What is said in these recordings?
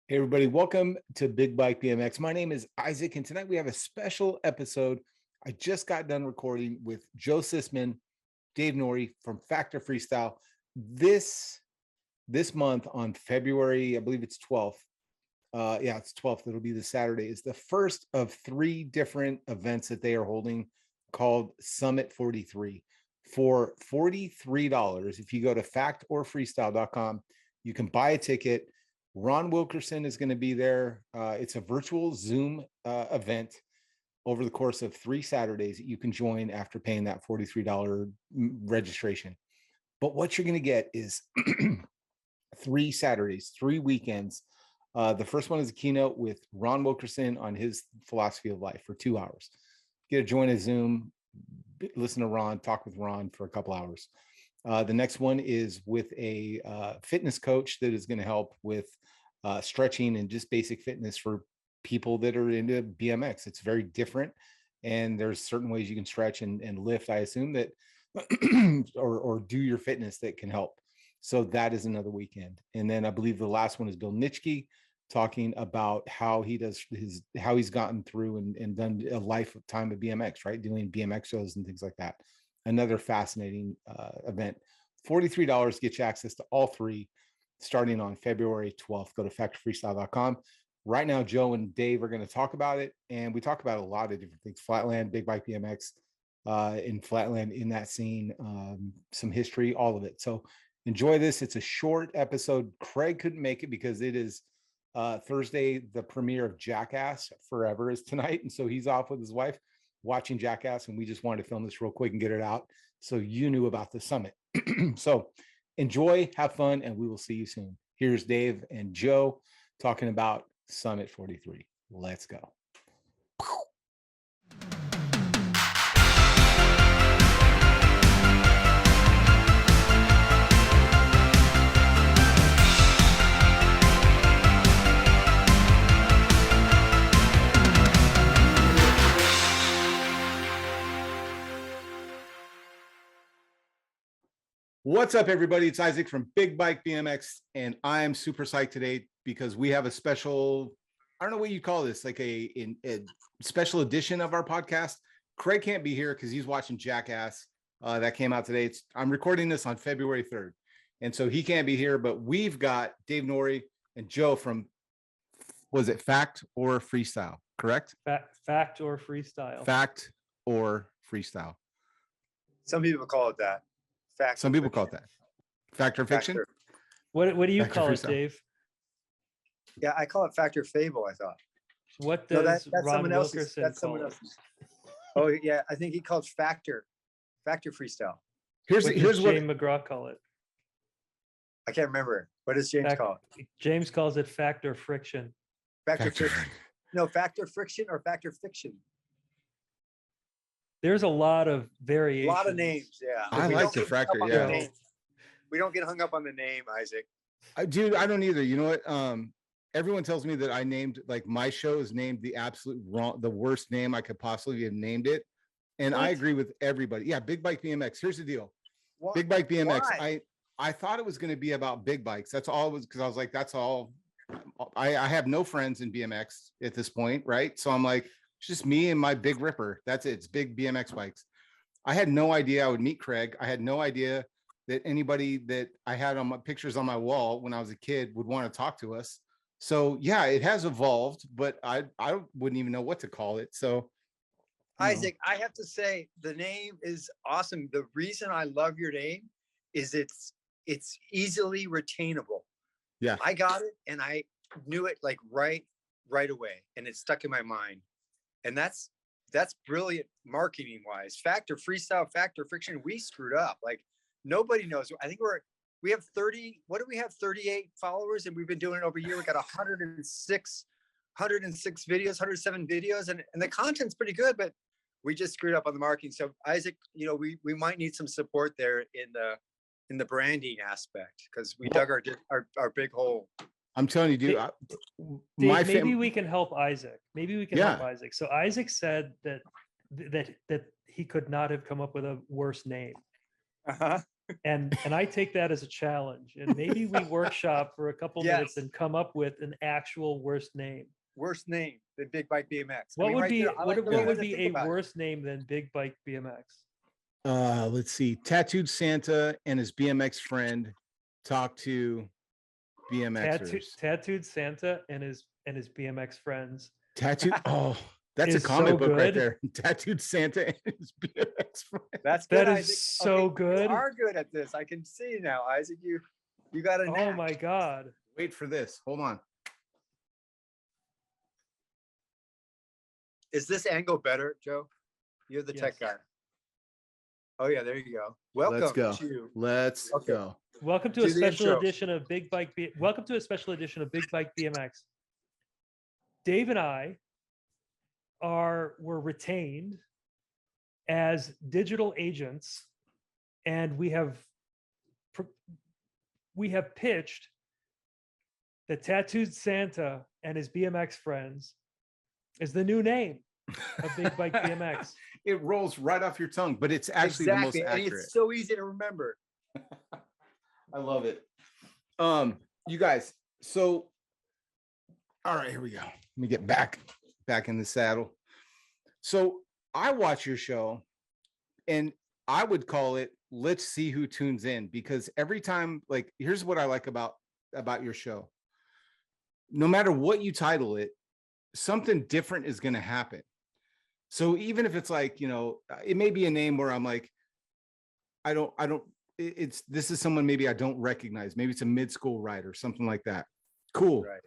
Hey everybody, welcome to Big Bike BMX. My name is Isaac, and tonight we have a special episode. I just got done recording with Joe Cicman, Dave Nourie from Factor Freestyle. This month on February, I believe it's 12th. It's 12th. It'll be the Saturday. It's the first of 3 different events that they are holding called Summit 43. For $43, if you go to factorfreestyle.com, you can buy a ticket. Ron Wilkerson is going to be there. It's a virtual Zoom event over the course of 3 Saturdays that you can join after paying that $43 registration. But what you're going to get is 3 Saturdays, 3 weekends. The first one is a keynote with Ron Wilkerson on his philosophy of life for 2 hours. Get to join a Zoom, listen to Ron, talk with Ron for a couple hours. The next one is with a fitness coach that is going to help with stretching and just basic fitness for people that are into BMX. It's very different, and there's certain ways you can stretch and lift, I assume, that or do your fitness that can help. So that is another weekend. And then I believe the last one is Bill Nitschke talking about how he does how he's gotten through and done a lifetime of BMX, right? Doing BMX shows and things like that. Another fascinating event. $43 gets you access to all 3 starting on February 12th. Go to factorfreestyle.com. Right now, Joe and Dave are going to talk about it. And we talk about a lot of different things: Flatland, Big Bike BMX, in Flatland, in that scene, some history, all of it. So enjoy this. It's a short episode. Craig couldn't make it because it is Thursday. The premiere of Jackass Forever is tonight. And so he's off with his wife watching Jackass, and we just wanted to film this real quick and get it out so you knew about the summit. So enjoy, have fun, and we will see you soon. Here's Dave and Joe talking about Summit 43. Let's go. What's up, everybody? It's Isaac from Big Bike BMX, and I am super psyched today because we have a special, I don't know what you call this, like a special edition of our podcast. Craig can't be here because he's watching Jackass. That came out today. I'm recording this on February 3rd, and so he can't be here, but we've got Dave Nourie and Joe from, was it Fact or Freestyle, correct? Fact or Freestyle. Fact or Freestyle. Some people call it that. Fact. Some people call it that. Fact or fiction? Factor. What do you Factor call it, freestyle. Dave? Yeah, I call it Factor Fable, I thought. What No, does that's Ron someone else's. Wilkerson That's call someone it? else's. Oh, yeah, I think he called Factor Freestyle. What Here's does what James McGraw call it? I can't remember. What does James call it? James calls it fact or friction. Factor Friction. No, Factor Friction or Factor Fiction. There's a lot of A variations. lot of names, yeah. I We like don't the get hung Factor, up on yeah. the name. We don't get hung up on the name, Isaac. Dude, I don't either. You know what? Everyone tells me that I named, like, my show is named the absolute wrong, the worst name I could possibly have named it. And I What? agree with everybody. Yeah, Big Bike BMX. Here's the deal. What? Big Bike BMX. Why? I thought it was going to be about big bikes. That's all it was, because I was like, that's all. I have no friends in BMX at this point, right? So I'm like, it's just me and my Big Ripper. That's it. It's big BMX bikes. I had no idea I would meet Craig. I had no idea that anybody that I had on my pictures on my wall when I was a kid would want to talk to us. So yeah, it has evolved, but I wouldn't even know what to call it. So Isaac, I have to say the name is awesome. The reason I love your name is it's easily retainable. Yeah. I got it and I knew it like right away, and it stuck in my mind. And that's brilliant marketing wise. Factor Freestyle, Factor Friction, we screwed up. Like nobody knows. I think we have 30, what do we have? 38 followers, and we've been doing it over a year. We got 106 videos, 107 videos, and the content's pretty good, but we just screwed up on the marketing. So Isaac, we might need some support there in the branding aspect, because we dug our big hole. I'm telling you, dude. Dave, maybe we can help Isaac. Maybe we can help Yeah. Isaac. So Isaac said that he could not have come up with a worse name. Uh-huh. And I take that as a challenge. And maybe we workshop for a couple minutes and come up with an actual worst name. Worst name than Big Bike BMX. What would be what would be a worse name than Big Bike BMX? Let's see. Tattooed Santa and his BMX friend talk to BMXers. Tattooed Santa and his BMX friends. Tattooed. Oh, that's a comic book right there. Tattooed Santa and his BMX friend. That's good. That is so good. You are good at this. I can see now, Isaac. You got a knack. Oh my God. Wait for this. Hold on. Is this angle better, Joe? You're the tech guy. Oh yeah, there you go. Welcome. Let's go. Let's go. Welcome to a special edition of Big Bike. Welcome to a special edition of Big Bike BMX. Dave and I were retained as digital agents, and we have pitched the Tattooed Santa and his BMX friends is the new name of Big Bike BMX. It rolls right off your tongue, but it's actually the most accurate. And it's so easy to remember. I love it. You guys, so all right, here we go. Let me get back in the saddle. So I watch your show, and I would call it "Let's See Who Tunes In," because every time, like, here's what I like about your show. No matter what you title it, something different is going to happen. So even if it's like, it may be a name where I'm like, this is someone maybe I don't recognize. Maybe it's a mid-school rider, something like that. Cool. Right.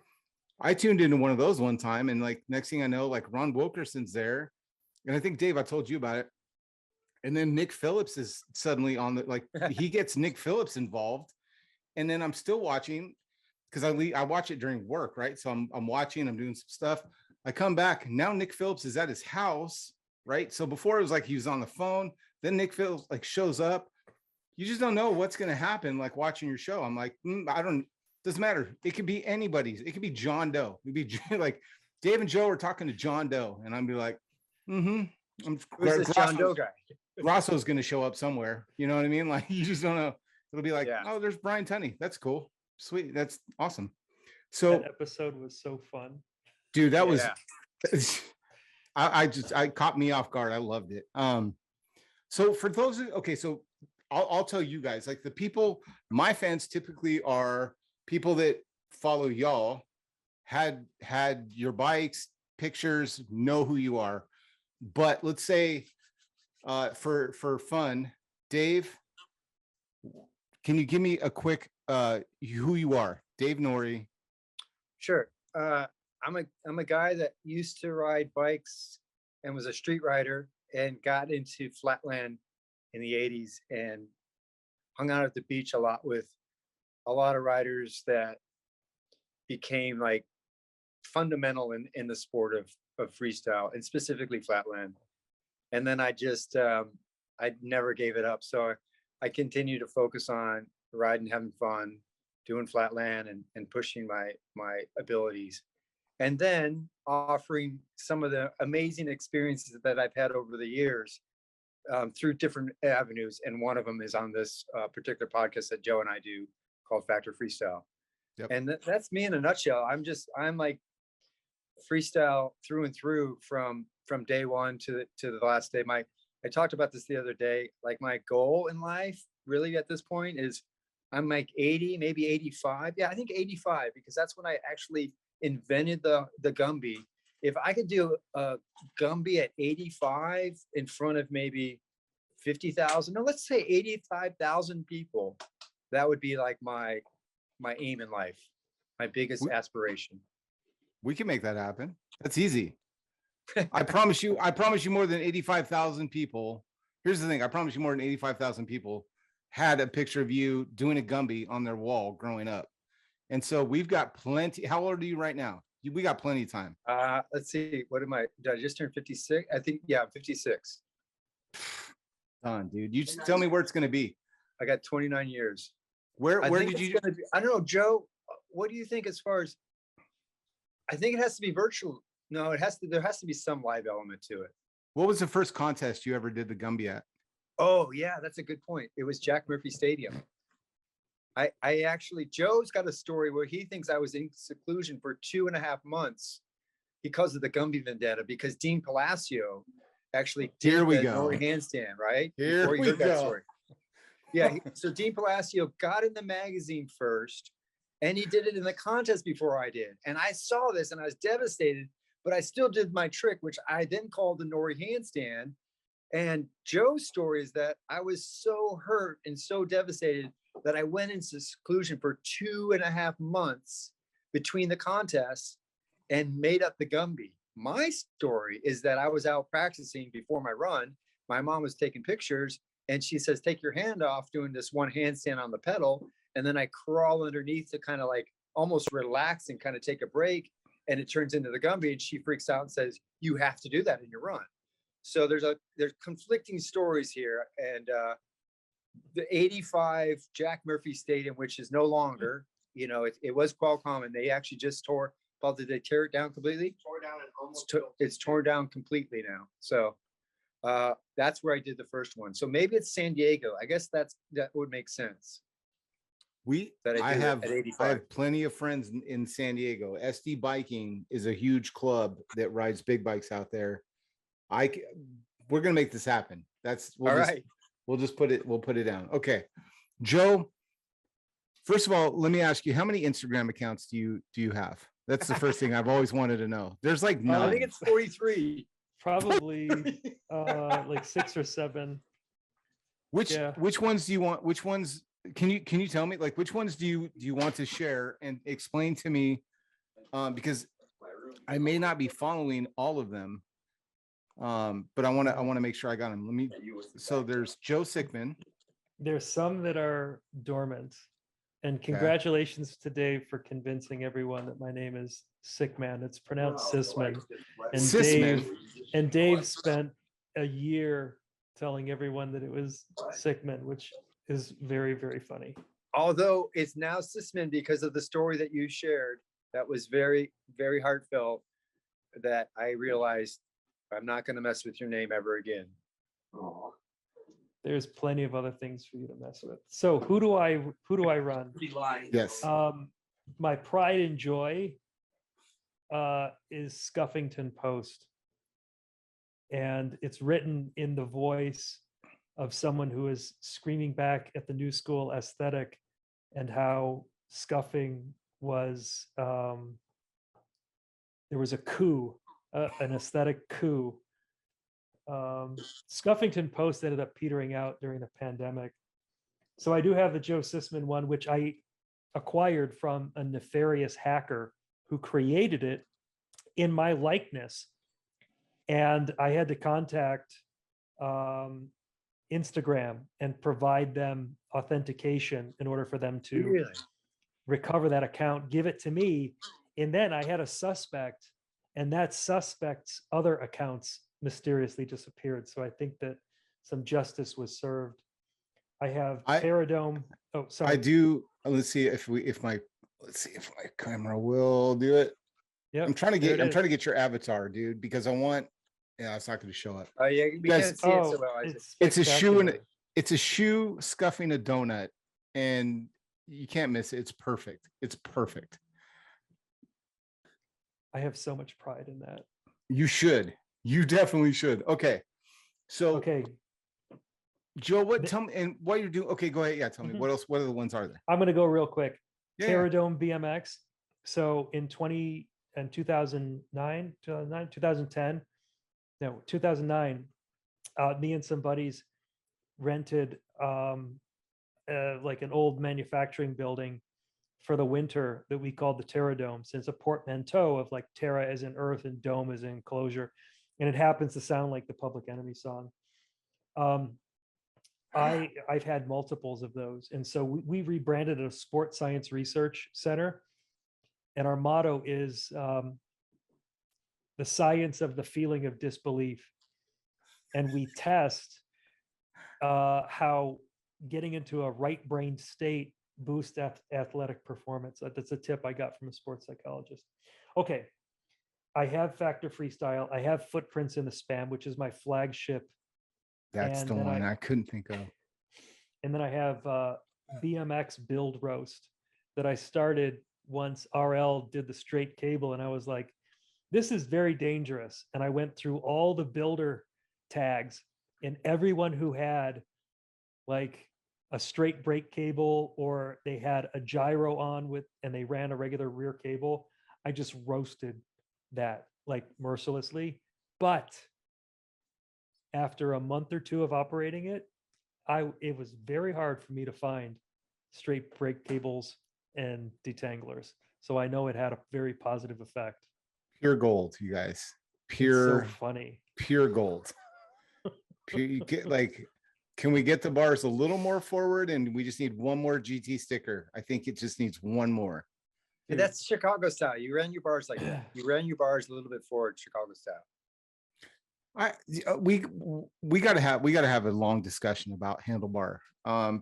I tuned into one of those one time, and like next thing I know, like Ron Wilkerson's there. And I think, Dave, I told you about it. And then Nick Phillips is suddenly on he gets Nick Phillips involved. And then I'm still watching because I watch it during work, right? So I'm watching, I'm doing some stuff. I come back. Now Nick Phillips is at his house, right? So before it was like he was on the phone. Then Nick Phillips shows up. You just don't know what's going to happen, like watching your show. I'm like, doesn't matter. It could be anybody's. It could be John Doe. It could be like Dave and Joe are talking to John Doe. And I'm be like, Who's this John Doe guy? Rosso's going to show up somewhere. You know what I mean? Like, you just don't know. It'll be like, oh, there's Brian Tunney. That's cool. Sweet. That's awesome. So that episode was so fun. Dude, that was, I caught me off guard. I loved it. So for those, so I'll tell you guys, like the people, my fans typically are people that follow y'all, had your bikes, pictures, know who you are. But let's say for fun, Dave, can you give me a quick who you are? Dave Nourie. Sure. I'm a guy that used to ride bikes and was a street rider and got into flatland in the 80s and hung out at the beach a lot with a lot of riders that became like fundamental in the sport of freestyle and specifically flatland. And then I just I never gave it up. So I continue to focus on riding, having fun, doing flatland and pushing my abilities. And then offering some of the amazing experiences that I've had over the years through different avenues. And one of them is on this particular podcast that Joe and I do called Factor Freestyle. Yep. And that's me in a nutshell. I'm like freestyle through and through from day one to the last day. I talked about this the other day. Like my goal in life really at this point is I'm like 80, maybe 85. Yeah, I think 85, because that's when I actually invented the Gumby. If I could do a Gumby at 85 in front of maybe 50,000, no, let's say 85,000 people, that would be like my aim in life, my biggest aspiration. We can make that happen. That's easy. I promise you more than 85,000 people. Here's the thing. I promise you more than 85,000 people had a picture of you doing a Gumby on their wall growing up. And so we've got plenty. How old are you right now? We got plenty of time. Let's see. Did I just turn 56? I think, yeah, I'm 56. Done, dude. You just tell me where it's going to be. I got 29 years. Where did you? I don't know, Joe. What do you think as far as? I think it has to be virtual. No, there has to be some live element to it. What was the first contest you ever did the Gumby at? Oh yeah, that's a good point. It was Jack Murphy Stadium. I actually, Joe's got a story where he thinks I was in seclusion for 2.5 months because of the Gumby vendetta, because Dean Palacio actually did Here we the go. Nori handstand, right? Here Before you we heard that go. story. Yeah, so Dean Palacio got in the magazine first, and he did it in the contest before I did. And I saw this and I was devastated, but I still did my trick, which I then called the Nori handstand. And Joe's story is that I was so hurt and so devastated that I went into seclusion for 2.5 months between the contests and made up the Gumby. My story is that I was out practicing before my run. My mom was taking pictures and she says, take your hand off doing this one handstand on the pedal. And then I crawl underneath to kind of like almost relax and kind of take a break. And it turns into the Gumby, and she freaks out and says, you have to do that in your run. So there's conflicting stories here. And the 85 Jack Murphy Stadium, which is no longer, you know, it was Qualcomm, and they actually just tore, Paul, did they tear it down completely? Tore down and almost It's torn down completely now. So that's where I did the first one. So maybe it's San Diego. I guess that would make sense. I have plenty of friends in San Diego. SD Biking is a huge club that rides big bikes out there. We're gonna make this happen. We'll put it down. Okay, Joe. First of all, let me ask you, how many Instagram accounts do you have? That's the first thing I've always wanted to know. There's like none. I think it's 43. Probably like 6 or 7. Which ones do you want? Which ones can you tell me? Like, which ones do you want to share and explain to me? Because I may not be following all of them. But I want to make sure I got them. So there's Joe Cicman. There's some that are dormant, and congratulations to Dave for convincing everyone that my name is Cicman. It's pronounced Cicman. And Dave spent a year telling everyone that it was Cicman, which is very, very funny. Although it's now Cicman because of the story that you shared, that was very, very heartfelt, that I realized I'm not going to mess with your name ever again. There's plenty of other things for you to mess with. So who do I run? Yes. My pride and joy is Scuffington Post. And it's written in the voice of someone who is screaming back at the new school aesthetic and how scuffing was, there was a coup, an aesthetic coup. Scuffington Post ended up petering out during the pandemic. So I do have the Joe Cicman one, which I acquired from a nefarious hacker who created it in my likeness. And I had to contact Instagram and provide them authentication in order for them to recover that account, give it to me. And then I had a suspect, and that suspect's other accounts mysteriously disappeared. So I think that some justice was served. I have Terradome. Oh, sorry. I do. Let's see if my camera will do it. Yeah. I'm trying to get your avatar, dude, because I want. Yeah, it's not going to show up. Oh yeah, we can't see it so well. It's a shoe it's a shoe scuffing a donut, and you can't miss it. It's perfect. It's perfect. I have so much pride in that. You should. You definitely should. Okay. So Joe, tell me, and what you're doing. Okay, go ahead. Yeah, tell me what else. What other ones are there? I'm going to go real quick. Yeah. Terradome BMX. So in 2009, 2009, me and some buddies rented like an old manufacturing building for the winter that we called the Terradome, since a portmanteau of like terra as in earth and dome as in enclosure. And it happens to sound like the Public Enemy song. I've had multiples of those. And so we rebranded a Sports Science Research Center. And our motto is the science of the feeling of disbelief. And we test how getting into a right-brained state boosts athletic performance. That's a tip I got from a sports psychologist. Okay. I have Factor Freestyle. I have Footprints in the Spam, which is my flagship That's And the then one I couldn't think of. And then I have BMX build roast that I started once RL did the straight cable, and I was like, this is very dangerous. And I went through all the builder tags, and everyone who had like a straight brake cable or they had a gyro on with and they ran a regular rear cable, I just roasted that like mercilessly. But after a month or two of operating it, it was very hard for me to find straight brake cables and detanglers. So I know it had a very positive effect. Pure gold, you guys. It's Pure, so funny. pure gold. You get, like, can we get the bars a little more forward? And we just need one more GT sticker. I think it just needs one more. And that's Chicago style. You ran your bars like that. You ran your bars a little bit forward, Chicago style. We gotta have a long discussion about handlebar.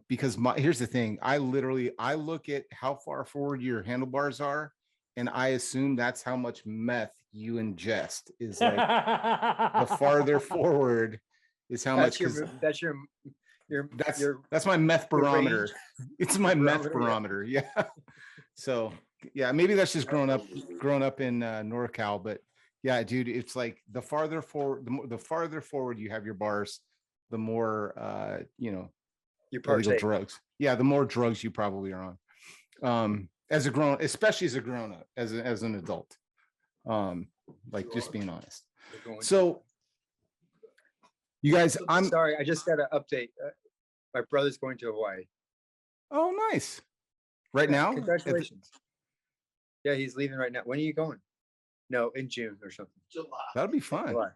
Because here's the thing. I look at how far forward your handlebars are, and I assume that's how much meth you ingest. Is like the farther forward is how much. That's my meth barometer. It's my meth barometer. Yeah. So yeah, maybe that's just growing up in NorCal, but yeah, dude, it's like the farther forward, the farther forward you have your bars, the more you illegal drugs. Yeah, the more drugs you probably are on. Especially as a grown up, as an adult. Like just being honest. So you guys, I'm sorry, I just got an update. My brother's going to Hawaii. Oh, nice. Right now? Congratulations. Yeah, he's leaving right now. When are you going? No, in June or something. July. That'll be fun. July.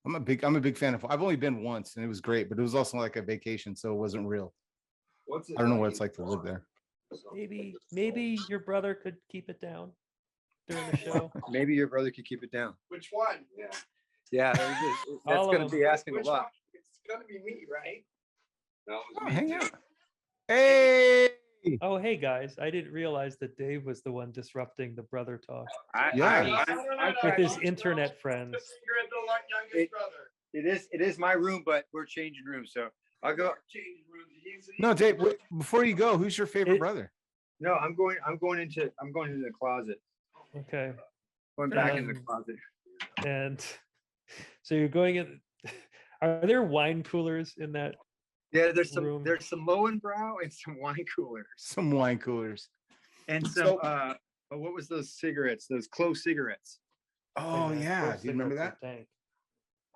I'm a big fan of. I've only been once, and it was great, but it was also like a vacation, so it wasn't real. I don't know what it's like to live there. Maybe your brother could keep it down during the show. Maybe your brother could keep it down. Which one? Yeah, that's going to be asking a lot. It's going to be me, right? No, hang out. Hey. Oh, hey guys! I didn't realize that Dave was the one disrupting the brother talk. With his internet friends. It is my room, but we're changing rooms, so I'll go. No, Dave. Before you go, who's your favorite brother? No, I'm going into the closet. Okay. Going back into the closet. And so you're going in. Are there wine coolers in that? Yeah, there's some Lowenbrow and some wine coolers. Some wine coolers. And some what was those cigarettes? Those clove cigarettes. Oh yeah. Do you remember that?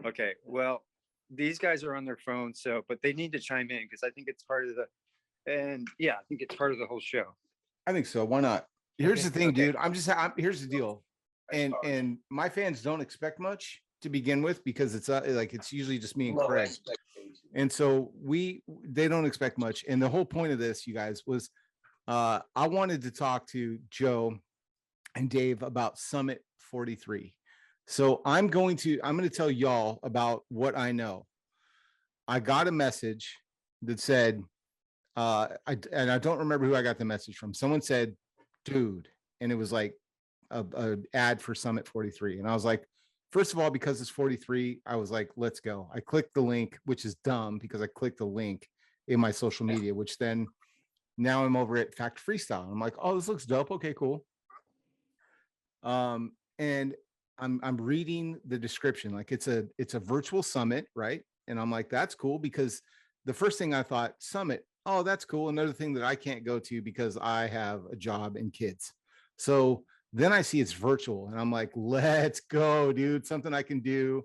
Okay. Well, these guys are on their phone, but they need to chime in because I think it's part of the whole show. I think so. Why not? Here's the thing, dude. Here's the deal. And my fans don't expect much to begin with because it's usually just me and Craig. And so they don't expect much. And the whole point of this, you guys, was I wanted to talk to Joe and Dave about Summit 43. So I'm going to tell y'all about what I know. I got a message that said, I don't remember who I got the message from. Someone said, dude, and it was like a ad for Summit 43. And I was like, first of all, because it's 43, I was like, let's go. I clicked the link, which is dumb because I clicked the link in my social media, which then now I'm over at Factor Freestyle. I'm like, oh, this looks dope. Okay, cool. And I'm reading the description. Like it's a virtual summit, right? And I'm like, that's cool because the first thing I thought, summit, oh, that's cool. Another thing that I can't go to because I have a job and kids. So then I see it's virtual and I'm like, let's go, dude. Something I can do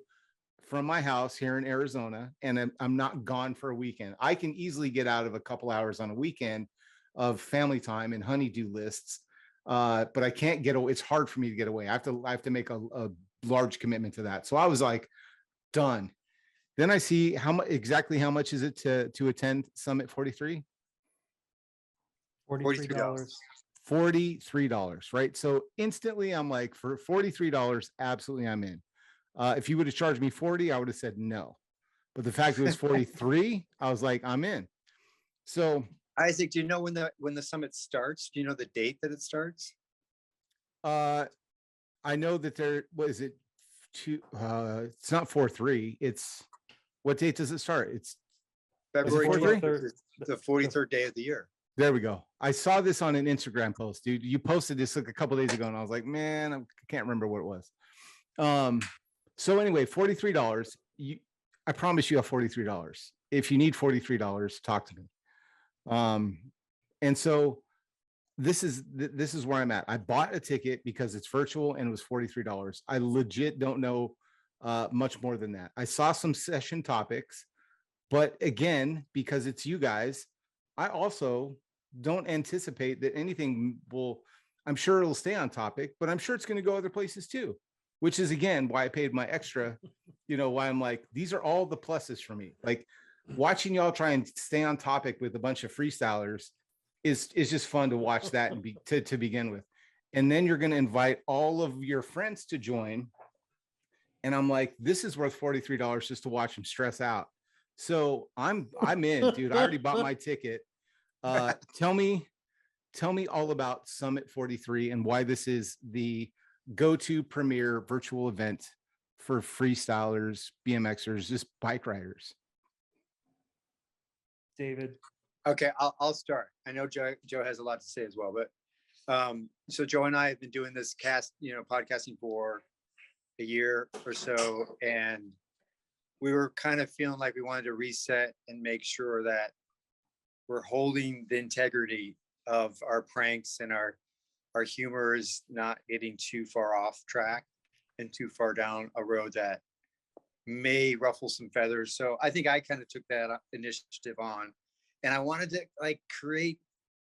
from my house here in Arizona. And I'm not gone for a weekend. I can easily get out of a couple hours on a weekend of family time and honeydew lists. But I can't get away. It's hard for me to get away. I have to make a large commitment to that. So I was like, done. Then I see how much is it to attend Summit 43? $43. $43, right? So instantly I'm like, for $43, absolutely I'm in. If you would have charged me 40, I would have said no. But the fact it was 43, I was like, I'm in. So Isaac, do you know when the summit starts? Do you know the date that it starts? I know that it's not 4-3. What date does it start? It's February 43? 12th is the 43rd day of the year. there we go. I saw this on an Instagram post, dude. You posted this like a couple days ago, and I was like, man, I can't remember what it was. So anyway, $43. I promise you have $43. If you need $43, talk to me. And so this is where I'm at. I bought a ticket because it's virtual and it was $43. I legit don't know much more than that. I saw some session topics, but again, because it's you guys, I also don't anticipate that anything will, I'm sure it'll stay on topic, but I'm sure it's going to go other places too, which is again why I paid my extra, why I'm like, these are all the pluses for me. Like watching y'all try and stay on topic with a bunch of freestylers is just fun to watch that and to begin with. And then you're going to invite all of your friends to join. And I'm like, this is worth $43 just to watch them stress out. So I'm in, dude. I already bought my ticket. Tell me all about Summit 43 and why this is the go-to premier virtual event for freestylers, BMXers, just bike riders. David. Okay, I'll start. I know Joe has a lot to say as well, but so Joe and I have been doing this podcasting for a year or so, and we were kind of feeling like we wanted to reset and make sure that we're holding the integrity of our pranks and our humor is not getting too far off track and too far down a road that may ruffle some feathers. So I think I kind of took that initiative on, and I wanted to create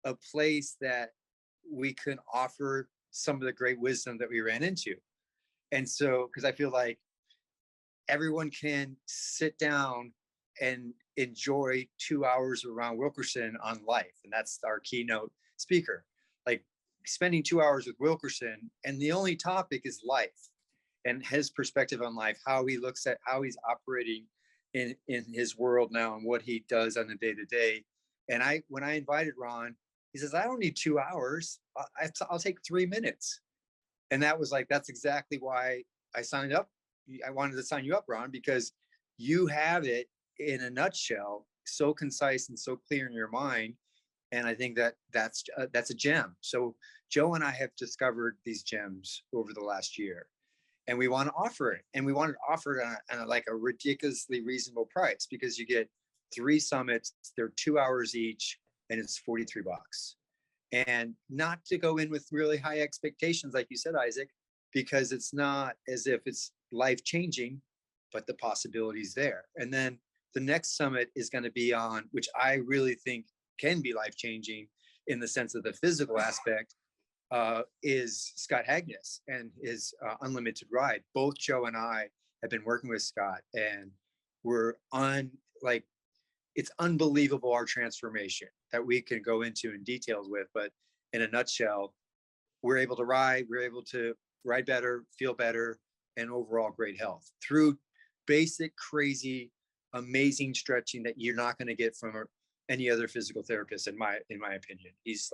a place that we could offer some of the great wisdom that we ran into. And so, because I feel like everyone can sit down and enjoy 2 hours around Wilkerson on life. And that's our keynote speaker, like spending 2 hours with Wilkerson. And the only topic is life and his perspective on life, how he looks at how he's operating in his world now and what he does on a day-to-day. And when I invited Ron, he says, I don't need 2 hours. I'll take 3 minutes. And that was that's exactly why I signed up. I wanted to sign you up, Ron, because you have it in a nutshell, so concise and so clear in your mind. And I think that's a gem. So Joe and I have discovered these gems over the last year, and we want to offer it. And we want to offer it on a ridiculously reasonable price, because you get 3 summits, they're 2 hours each, and it's $43. And not to go in with really high expectations, like you said, Isaac, because it's not as if it's life-changing, but the possibility's there. And then the next summit is going to be on, which I really think can be life-changing in the sense of the physical aspect, is Scott Hagnes and his Unlimited Ride. Both Joe and I have been working with Scott, and we're it's unbelievable, our transformation that we can go into in details with. But in a nutshell, we're able to ride better, feel better, and overall great health through basic, crazy, amazing stretching that you're not going to get from any other physical therapist, in my opinion. He's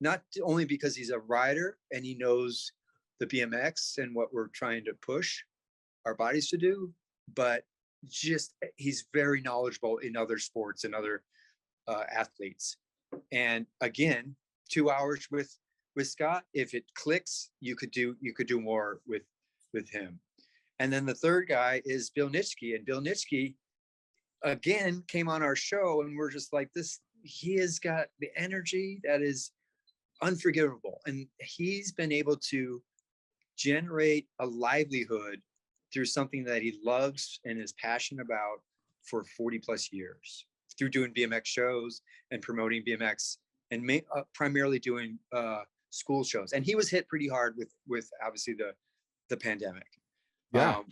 not only because he's a rider and he knows the BMX and what we're trying to push our bodies to do, but just he's very knowledgeable in other sports and other athletes. And again, 2 hours with Scott, if it clicks, you could do more with him. And then the third guy is Bill Nitschke, and Bill Nitschke again came on our show, and we're just like this. He has got the energy that is unforgivable, and he's been able to generate a livelihood through something that he loves and is passionate about for 40 plus years, through doing BMX shows and promoting BMX, and primarily doing school shows. And he was hit pretty hard with obviously the pandemic. Yeah.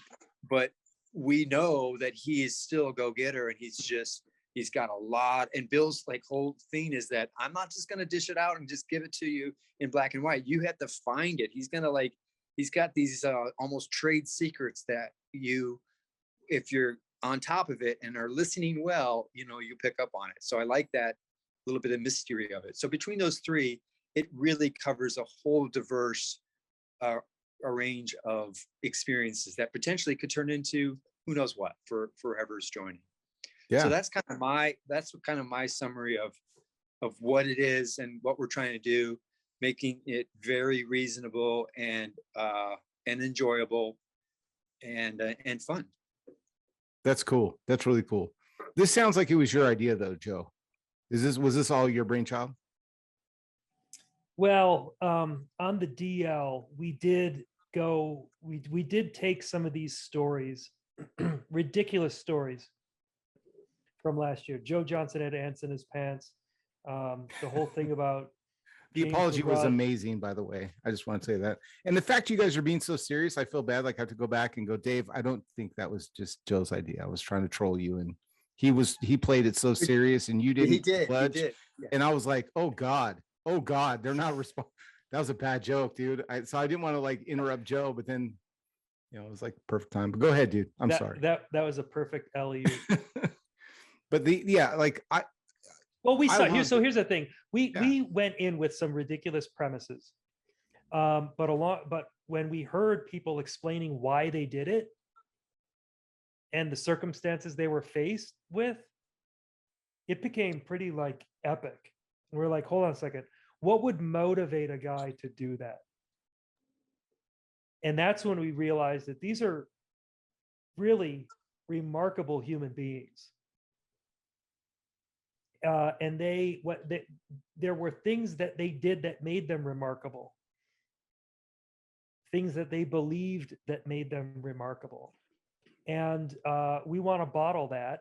But we know that he is still a go-getter, and he's got a lot. And Bill's whole thing is that I'm not just going to dish it out and just give it to you in black and white. You have to find it. He's going to he's got these almost trade secrets that if you're on top of it and are listening well, you pick up on it. So I like that little bit of mystery of it. So between those 3, it really covers a whole diverse a range of experiences that potentially could turn into who knows what for whoever's joining. Yeah. So that's kind of my summary of what it is and what we're trying to do, making it very reasonable and enjoyable and fun. That's cool. That's really cool. This sounds like it was your idea though, Joe. Was this all your brainchild? Well, on the DL, we did take some of these stories, ridiculous stories from last year. Joe Johnson had ants in his pants. The whole thing about The James apology was McGraw- amazing, by the way. I just want to say that. And the fact you guys are being so serious, I feel bad. Like I have to go back and go, Dave, I don't think that was just Joe's idea. I was trying to troll you. And he played it so serious and you didn't He did. budge. He did. Yeah. And I was like, oh God, they're not responding. That was a bad joke, dude. So I didn't want to like interrupt Joe, but then, it was like perfect time. But go ahead, dude. I'm sorry. That was a perfect LEU. But Well, we saw here. loved So it. here's the thing: we went in with some ridiculous premises, but when we heard people explaining why they did it and the circumstances they were faced with, it became pretty like epic. And we're like, hold on a second, what would motivate a guy to do that? And that's when we realized that these are really remarkable human beings. And there were things that they did that made them remarkable. Things that they believed that made them remarkable. And we want to bottle that.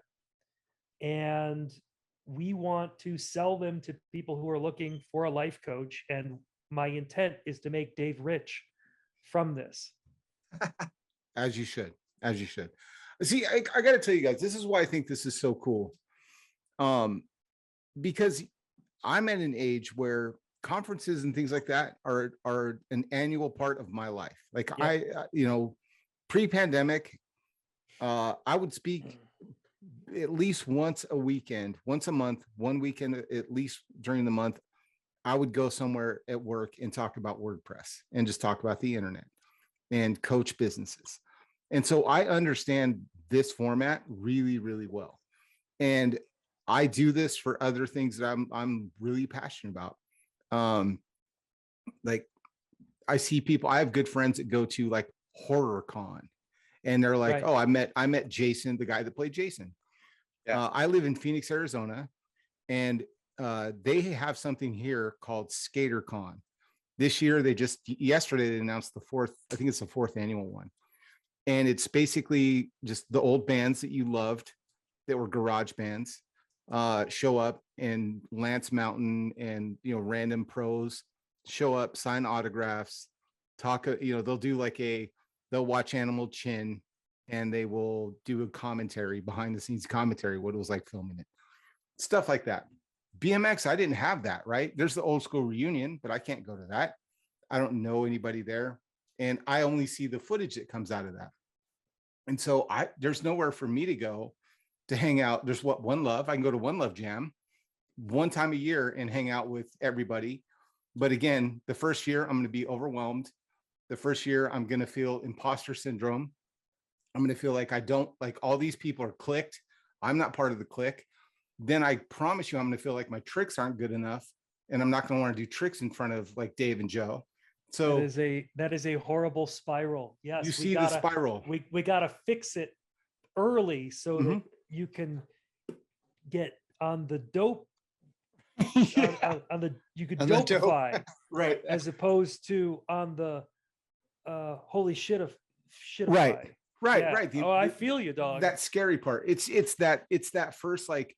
And we want to sell them to people who are looking for a life coach. And my intent is to make Dave rich from this. As you should. See, I got to tell you guys, this is why I think this is so cool. Because I'm at an age where conferences and things like that are an annual part of my life. Like yeah. Pre-pandemic, I would speak at least once a month, one weekend at least during the month. I would go somewhere at work and talk about WordPress and just talk about the internet and coach businesses. And so I understand this format really, really well. And I do this for other things that I'm really passionate about. Like I see people, I have good friends that go to like horror con and they're like, right. Oh, I met Jason, the guy that played Jason. Yeah. I live in Phoenix, Arizona, and they have something here called SkaterCon. This year, yesterday they announced the fourth annual one. And it's basically just the old bands that you loved that were garage bands show up, and Lance Mountain and random pros show up, sign autographs, talk. They'll do they'll watch Animal Chin, and they will do a commentary, behind the scenes commentary, what it was like filming it, stuff like that. BMX, I didn't have that, right? There's the old school reunion, but I can't go to that. I don't know anybody there, and I only see the footage that comes out of that. And so there's nowhere for me to go to hang out. There's One Love. I can go to One Love Jam one time a year and hang out with everybody. But again, the first year I'm going to be overwhelmed. The first year I'm going to feel imposter syndrome. I'm going to feel like all these people are clicked. I'm not part of the clique. Then I promise you, I'm going to feel like my tricks aren't good enough, and I'm not going to want to do tricks in front of like Dave and Joe. So that is a horrible spiral. Yes, you see the spiral. We got to fix it early so mm-hmm. that you can get on the dope. You could dopify, right? As opposed to on the holy shit of shit. Right. Yeah. Right. I feel you, dog. That scary part. It's that first, like,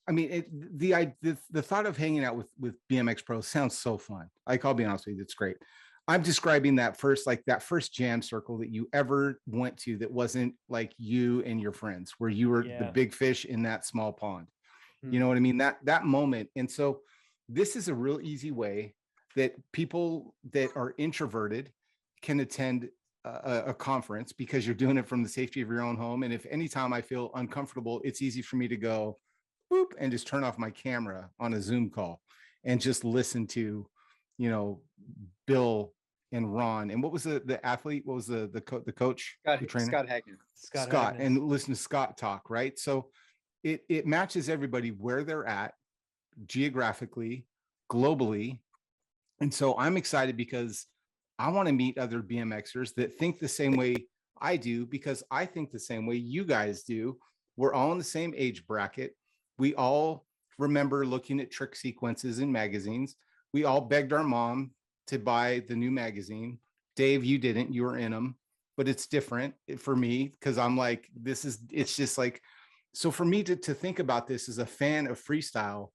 I mean, the thought of hanging out with BMX pros sounds so fun. Like, I'll be honest with you, it's great. I'm describing that first jam circle that you ever went to that wasn't like you and your friends, where you were the big fish in that small pond. You know what I mean? That moment. And so this is a real easy way that people that are introverted can attend a conference, because you're doing it from the safety of your own home. And if anytime I feel uncomfortable, it's easy for me to go boop and just turn off my camera on a Zoom call and just listen to, Bill and Ron. And what was the athlete? What was the coach? The trainer? Scott Hagner. Scott, Hagnes. and listen to Scott talk, right? So it matches everybody where they're at geographically, globally. And so I'm excited because I want to meet other BMXers that think the same way I do, because I think the same way you guys do. We're all in the same age bracket. We all remember looking at trick sequences in magazines. We all begged our mom to buy the new magazine. Dave, you didn't, you were in them, but it's different for me because I'm like, it's just like, so for me to think about this as a fan of freestyle,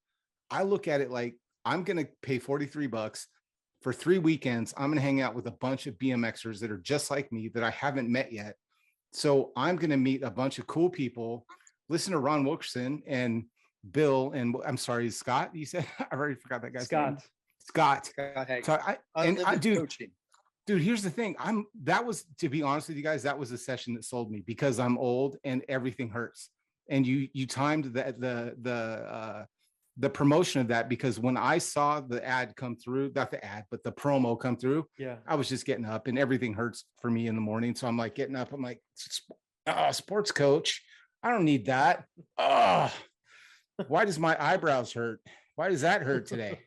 I look at it like I'm going to pay $43 for 3 weekends. I'm going to hang out with a bunch of BMXers that are just like me that I haven't met yet. So I'm going to meet a bunch of cool people, listen to Ron Wilkerson and Bill, and I'm sorry, Scott, you said? I already forgot that guy's name. Scott. So dude, here's the thing. That was, to be honest with you guys, that was a session that sold me because I'm old and everything hurts. And you timed the promotion of that, because when I saw the ad come through, not the ad, but the promo come through, I was just getting up and everything hurts for me in the morning. So I'm like getting up, I'm like, sports coach, I don't need that. Why does my eyebrows hurt? Why does that hurt today?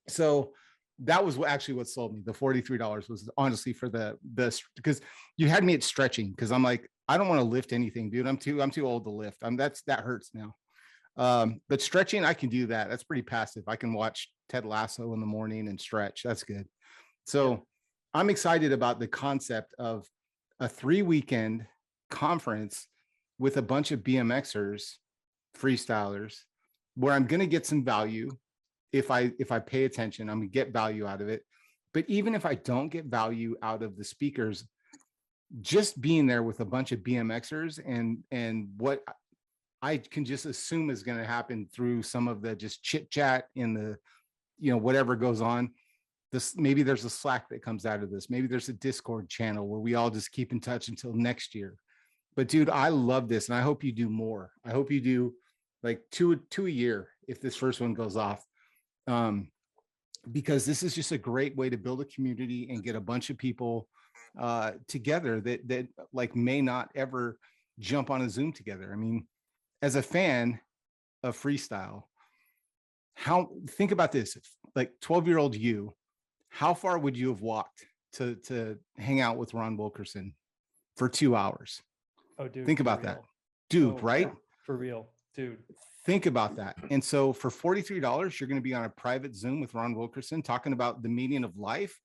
So that was actually what sold me. The $43 was honestly for the because you had me at stretching, because I'm like, I don't want to lift anything, dude. I'm too old to lift. That hurts now. But stretching, I can do that. That's pretty passive. I can watch Ted Lasso in the morning and stretch. That's good. So I'm excited about the concept of a 3-weekend conference with a bunch of BMXers, freestylers, where I'm going to get some value. If I pay attention, I'm going to get value out of it. But even if I don't get value out of the speakers, just being there with a bunch of BMXers and what I can just assume is going to happen through some of the just chit chat in the, whatever goes on. Maybe there's a Slack that comes out of this. Maybe there's a Discord channel where we all just keep in touch until next year. But dude, I love this. And I hope you do more. I hope you do like two a year if this first one goes off. Because this is just a great way to build a community and get a bunch of people together that like may not ever jump on a Zoom together. I mean, as a fan of freestyle, think about this, like 12-year-old you, how far would you have walked to hang out with Ron Wilkerson for 2 hours? Oh, dude. Think about that, dude, right? For real, dude. Think about that. And so for $43, you're going to be on a private Zoom with Ron Wilkerson talking about the meaning of life.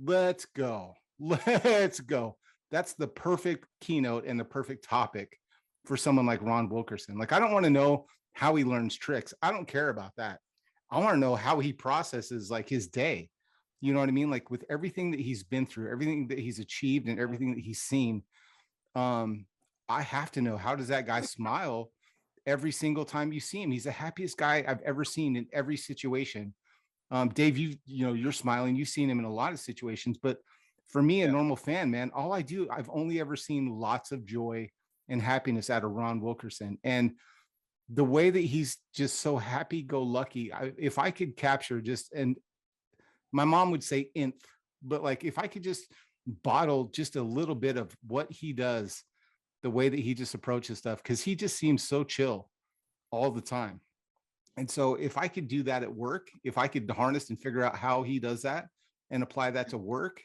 Let's go. Let's go. That's the perfect keynote and the perfect topic for someone like Ron Wilkerson. Like, I don't want to know how he learns tricks. I don't care about that. I want to know how he processes like his day. You know what I mean? Like with everything that he's been through, everything that he's achieved and everything that he's seen. I have to know, how does that guy smile every single time you see him? He's the happiest guy I've ever seen in every situation. Dave, you're smiling. You've seen him in a lot of situations, but for me, a normal fan, man, I've only ever seen lots of joy and happiness out of Ron Wilkerson. And the way that he's just so happy-go-lucky, if I could capture and my mom would say nth, but like if I could just bottle just a little bit of what he does, the way that he just approaches stuff, because he just seems so chill all the time. And so if I could do that at work, if I could harness and figure out how he does that and apply that to work,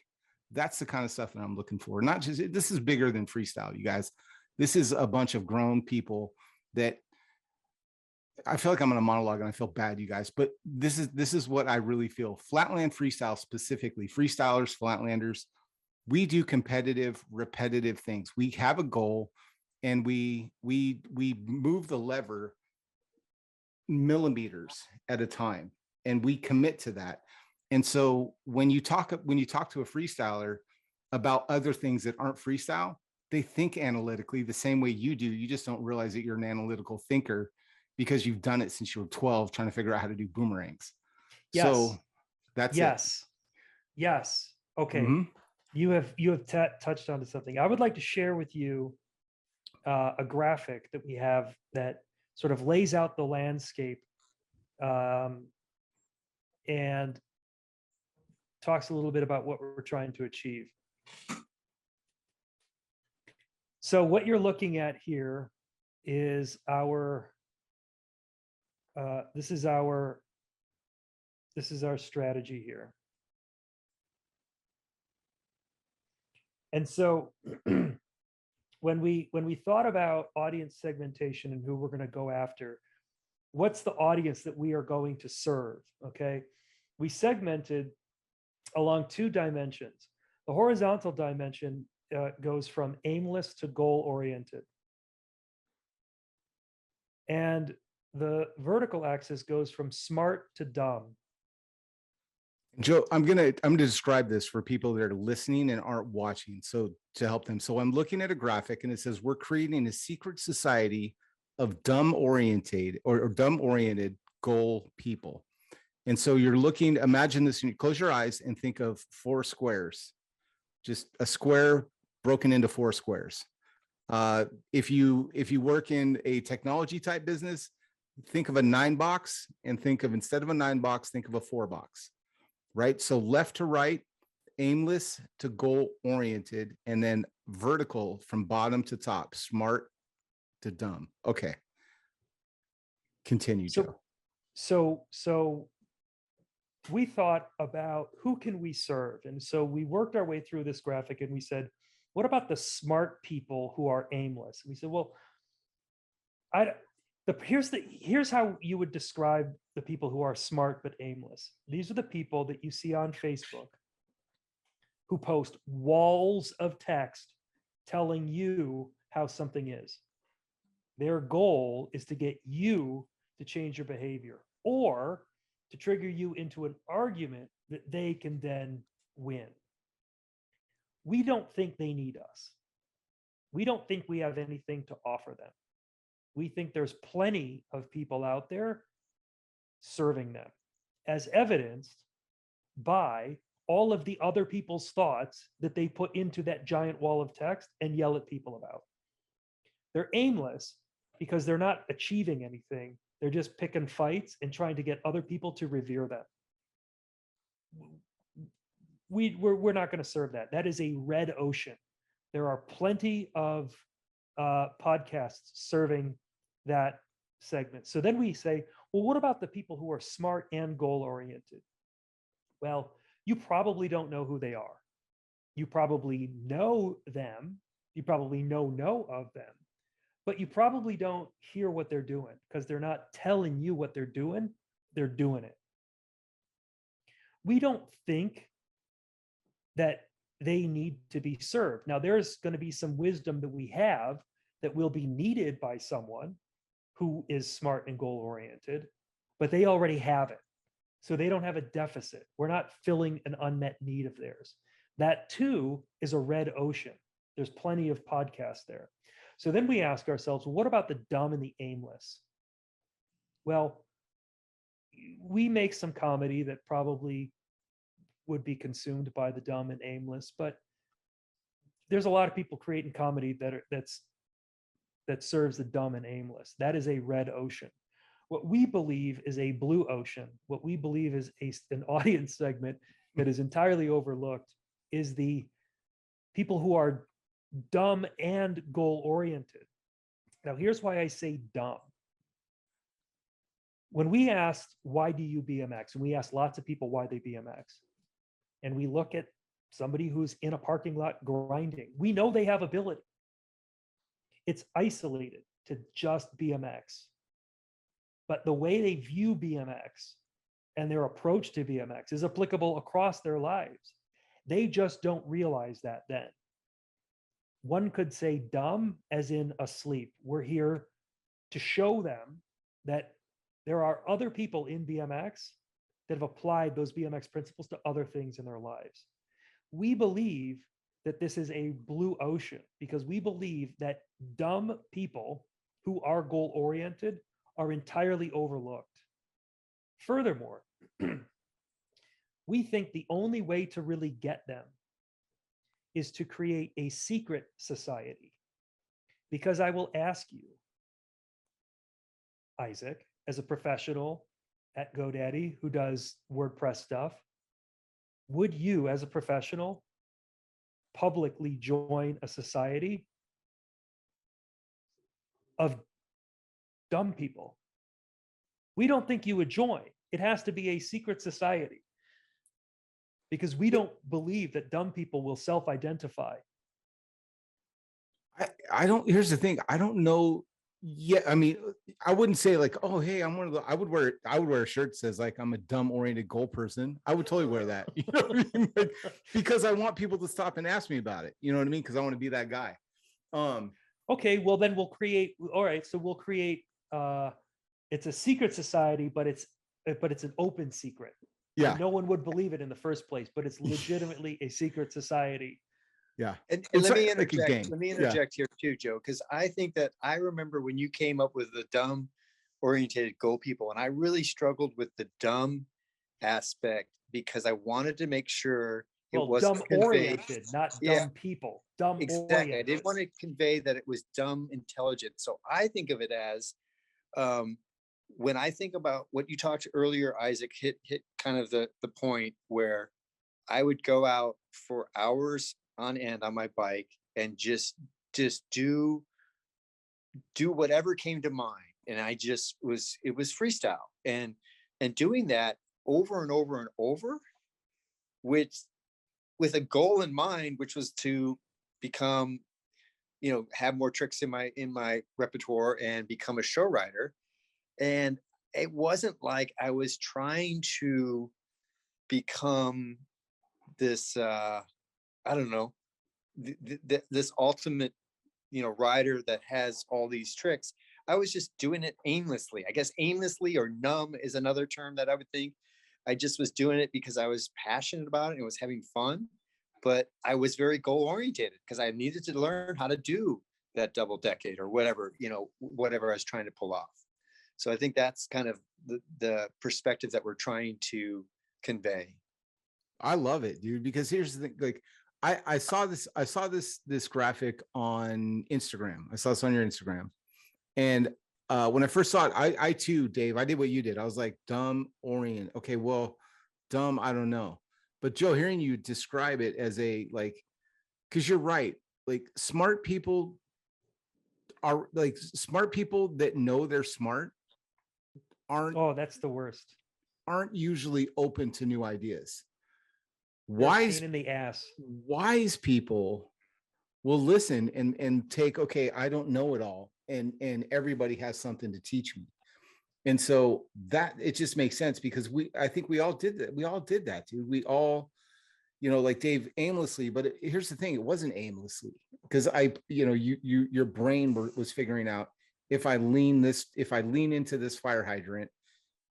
that's the kind of stuff that I'm looking for. Not just, this is bigger than freestyle, you guys. This is a bunch of grown people that I feel like I'm on a monologue and I feel bad, you guys, but this is what I really feel. Flatland freestyle specifically, freestylers, flatlanders, we do competitive, repetitive things. We have a goal and we move the lever millimeters at a time and we commit to that. And so when you talk to a freestyler about other things that aren't freestyle, they think analytically the same way you do. You just don't realize that you're an analytical thinker because you've done it since you were 12, trying to figure out how to do boomerangs. Yes. So that's it. Yes. Okay. Mm-hmm. You have touched onto something. I would like to share with you a graphic that we have that sort of lays out the landscape and talks a little bit about what we're trying to achieve. So what you're looking at here is our this is our strategy here. And so when we thought about audience segmentation and who we're going to go after, what's the audience that we are going to serve? Okay, we segmented along two dimensions. The horizontal dimension goes from aimless to goal oriented, and the vertical axis goes from smart to dumb. Joe, I'm gonna describe this for people that are listening and aren't watching, so to help them. So I'm looking at a graphic and it says we're creating a secret society of dumb oriented or dumb oriented goal people. And so you're looking, imagine this, you close your eyes and think of 4 squares, just a square broken into 4 squares. If you work in a technology type business, think of a 9 box and think of, instead of a 9 box, think of a 4 box, right? So left to right, aimless to goal oriented, and then vertical from bottom to top, smart to dumb. Okay. Continue, Joe. So we thought about who can we serve? And so we worked our way through this graphic and we said, what about the smart people who are aimless? And we said, well, here's how you would describe the people who are smart but aimless. These are the people that you see on Facebook who post walls of text telling you how something is. Their goal is to get you to change your behavior or to trigger you into an argument that they can then win. We don't think they need us. We don't think we have anything to offer them. We think there's plenty of people out there serving them, as evidenced by all of the other people's thoughts that they put into that giant wall of text and yell at people about. They're aimless because they're not achieving anything. They're just picking fights and trying to get other people to revere them. We're not going to serve that. That is a red ocean. There are plenty of podcasts serving that segment. So then we say, well, what about the people who are smart and goal-oriented? Well, you probably don't know who they are. You probably know them. You probably know of them. But you probably don't hear what they're doing because they're not telling you what they're doing. They're doing it. We don't think that they need to be served. Now, there's going to be some wisdom that we have that will be needed by someone who is smart and goal-oriented, but they already have it. So they don't have a deficit. We're not filling an unmet need of theirs. That too is a red ocean. There's plenty of podcasts there. So then we ask ourselves, what about the dumb and the aimless? Well, we make some comedy that probably would be consumed by the dumb and aimless, but there's a lot of people creating comedy that serves the dumb and aimless. That is a red ocean. What we believe is a blue ocean. What we believe is an audience segment that is entirely overlooked is the people who are dumb and goal-oriented. Now, here's why I say dumb. When we asked, why do you BMX? And we asked lots of people why they BMX. And we look at somebody who's in a parking lot grinding. We know they have ability. It's isolated to just BMX. But the way they view BMX and their approach to BMX is applicable across their lives. They just don't realize that then. One could say dumb as in asleep. We're here to show them that there are other people in BMX that have applied those BMX principles to other things in their lives. We believe that this is a blue ocean because we believe that dumb people who are goal-oriented are entirely overlooked. Furthermore, we think the only way to really get them is to create a secret society. Because I will ask you, Isaac, as a professional at GoDaddy who does WordPress stuff, would you, as a professional, publicly join a society of dumb people? We don't think you would join. It has to be a secret society because we don't believe that dumb people will self-identify. I don't, here's the thing. I don't know. Yeah. I mean, I wouldn't say like, oh, hey, I'm one of the, I would wear a shirt that says like, I'm a dumb oriented goal person. I would totally wear that, you know what I mean? Like, because I want people to stop and ask me about it. You know what I mean? Cause I want to be that guy. Okay, well then we'll create, all right, so we'll create, it's a secret society, but it's an open secret. Yeah. And no one would believe it in the first place, but it's legitimately a secret society. Yeah. And It's let me like a interject. game. Let me Yeah. interject here too, Joe, because I think that I remember when you came up with the dumb oriented goal people, and I really struggled with the dumb aspect because I wanted to make sure it Well, wasn't dumb conveyed. oriented, not Yeah, dumb people. Dumb exactly. I oriented. didn't want to convey that it was dumb intelligent. So I think of it as when I think about what you talked earlier, Isaac hit kind of the point where I would go out for hours on end on my bike and just do whatever came to mind. And I just it was freestyle and doing that over and over and over with a goal in mind, which was to become, have more tricks in my repertoire and become a show rider. And it wasn't like I was trying to become this, I don't know, this ultimate, rider that has all these tricks. I was just doing it aimlessly. I guess aimlessly or numb is another term that I would think. I just was doing it because I was passionate about it and was having fun, but I was very goal oriented because I needed to learn how to do that double decade or whatever, whatever I was trying to pull off. So I think that's kind of the perspective that we're trying to convey. I love it, dude, because here's the thing, like I saw this graphic on Instagram. I saw this on your Instagram. And when I first saw it, I too, Dave, I did what you did. I was like, dumb orient. Okay, well, dumb, I don't know. But Joe, hearing you describe it as a like, because you're right, like smart people that know they're smart aren't Oh, that's the worst. aren't usually open to new ideas. They're a pain in the ass. Wise people will listen and take, okay, I don't know it all. And everybody has something to teach me. And so that it just makes sense because I think we all did that. We all did that, dude. We all, like Dave, aimlessly, but here's the thing. It wasn't aimlessly because your brain was figuring out if I lean into this fire hydrant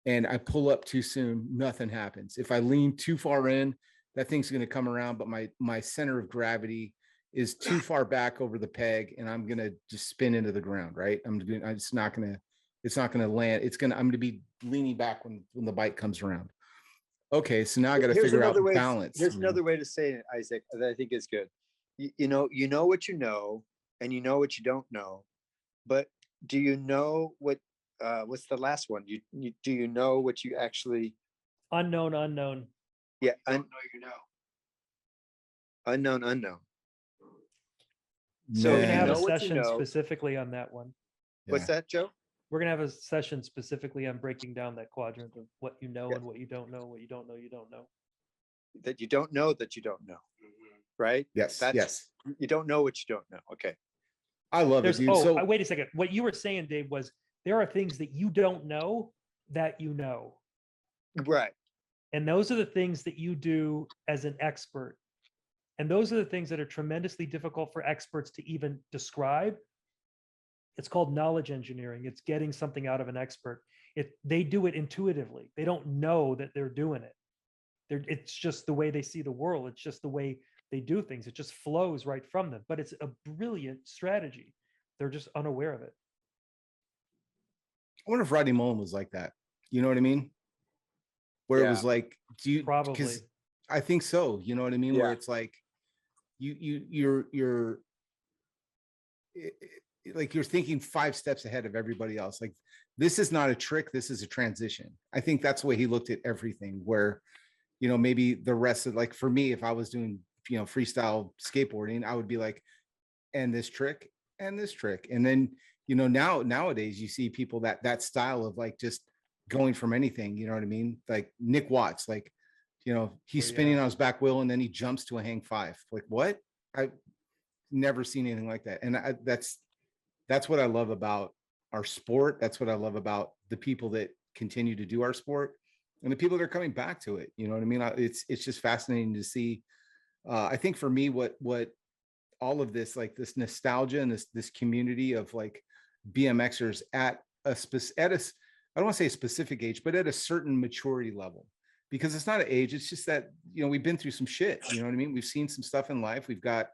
and I pull up too soon, nothing happens. If I lean too far in, that thing's going to come around, but my center of gravity is too far back over the peg and I'm going to just spin into the ground. Right. It's not going to land. I'm going to be leaning back when the bike comes around. Okay. So now I got to figure out balance. Here's another way to say it, Isaac, that I think is good. You know what you know, and you know what you don't know, but do you know what's the last one? Do you know what you actually Unknown. Yeah. Don't know you know. Unknown. So we're gonna have know a what you session know. specifically on that one. What's that, Joe? We're gonna have a session specifically on breaking down that quadrant of what you know Yeah. and what you don't know, what you don't know, you don't know. That you don't know that you don't know. Right? Yes. Yes. You don't know what you don't know. Okay. I love it, dude. Wait a second. What you were saying, Dave, was there are things that you don't know that you know. Right. And those are the things that you do as an expert. And those are the things that are tremendously difficult for experts to even describe. It's called knowledge engineering. It's getting something out of an expert. They do it intuitively. They don't know that they're doing it. It's just the way they see the world. It's just the way they do things. It just flows right from them. But it's a brilliant strategy. They're just unaware of it. I wonder if Rodney Mullen was like that. You know what I mean? Where it was like, probably? Because I think so. You know what I mean? Yeah. Where it's like, you're like you're thinking 5 steps ahead of everybody else. Like, this is not a trick. This is a transition. I think that's the way he looked at everything. Where, you know, maybe the rest of, like, for me, if I was doing, you know, freestyle skateboarding, I would be like, and this trick and this trick. And then, you know, nowadays you see people that style of like just going from anything, you know what I mean? Like Nick Watts, like, you know, he's spinning on his back wheel and then he jumps to a hang five. Like, what? I've never seen anything like that. And that's what I love about our sport. That's what I love about the people that continue to do our sport and the people that are coming back to it. You know what I mean? It's just fascinating to see. I think for me, what all of this, like this nostalgia and this community of like BMXers at a I don't want to say a specific age, but at a certain maturity level, because it's not an age. It's just that, you know, we've been through some shit, you know what I mean? We've seen some stuff in life. We've got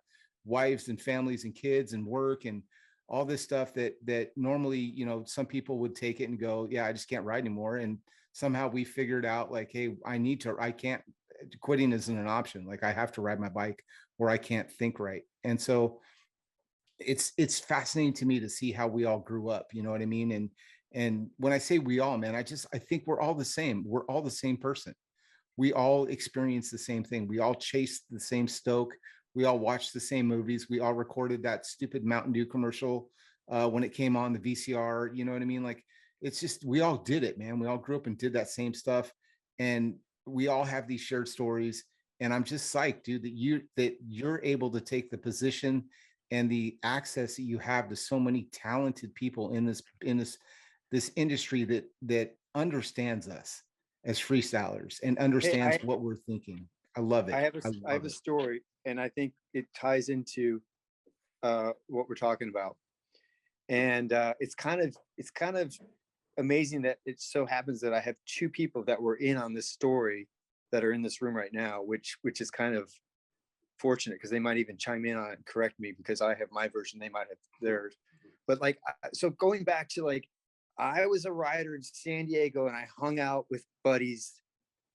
wives and families and kids and work and all this stuff that normally, you know, some people would take it and go, yeah, I just can't ride anymore. And somehow we figured out like, hey, I can't, quitting isn't an option. Like I have to ride my bike or I can't think right. And so it's fascinating to me to see how we all grew up, you know what I mean? And when I say we all, man, I think we're all the same. We're all the same person. We all experience the same thing. We all chase the same stoke. We all watched the same movies. We all recorded that stupid Mountain Dew commercial when it came on the VCR, you know what I mean? Like, it's just, we all did it, man. We all grew up and did that same stuff. And we all have these shared stories. And I'm just psyched, dude, that you're able to take the position and the access that you have to so many talented people in this industry that understands us as freestylers and understands what we're thinking. I love it. I have a story, and I think it ties into what we're talking about. And it's kind of amazing that it so happens that I have two people that were in on this story that are in this room right now, which is kind of fortunate because they might even chime in on it and correct me because I have my version, they might have theirs. But like, so going back to like, I was a rider in San Diego and I hung out with buddies,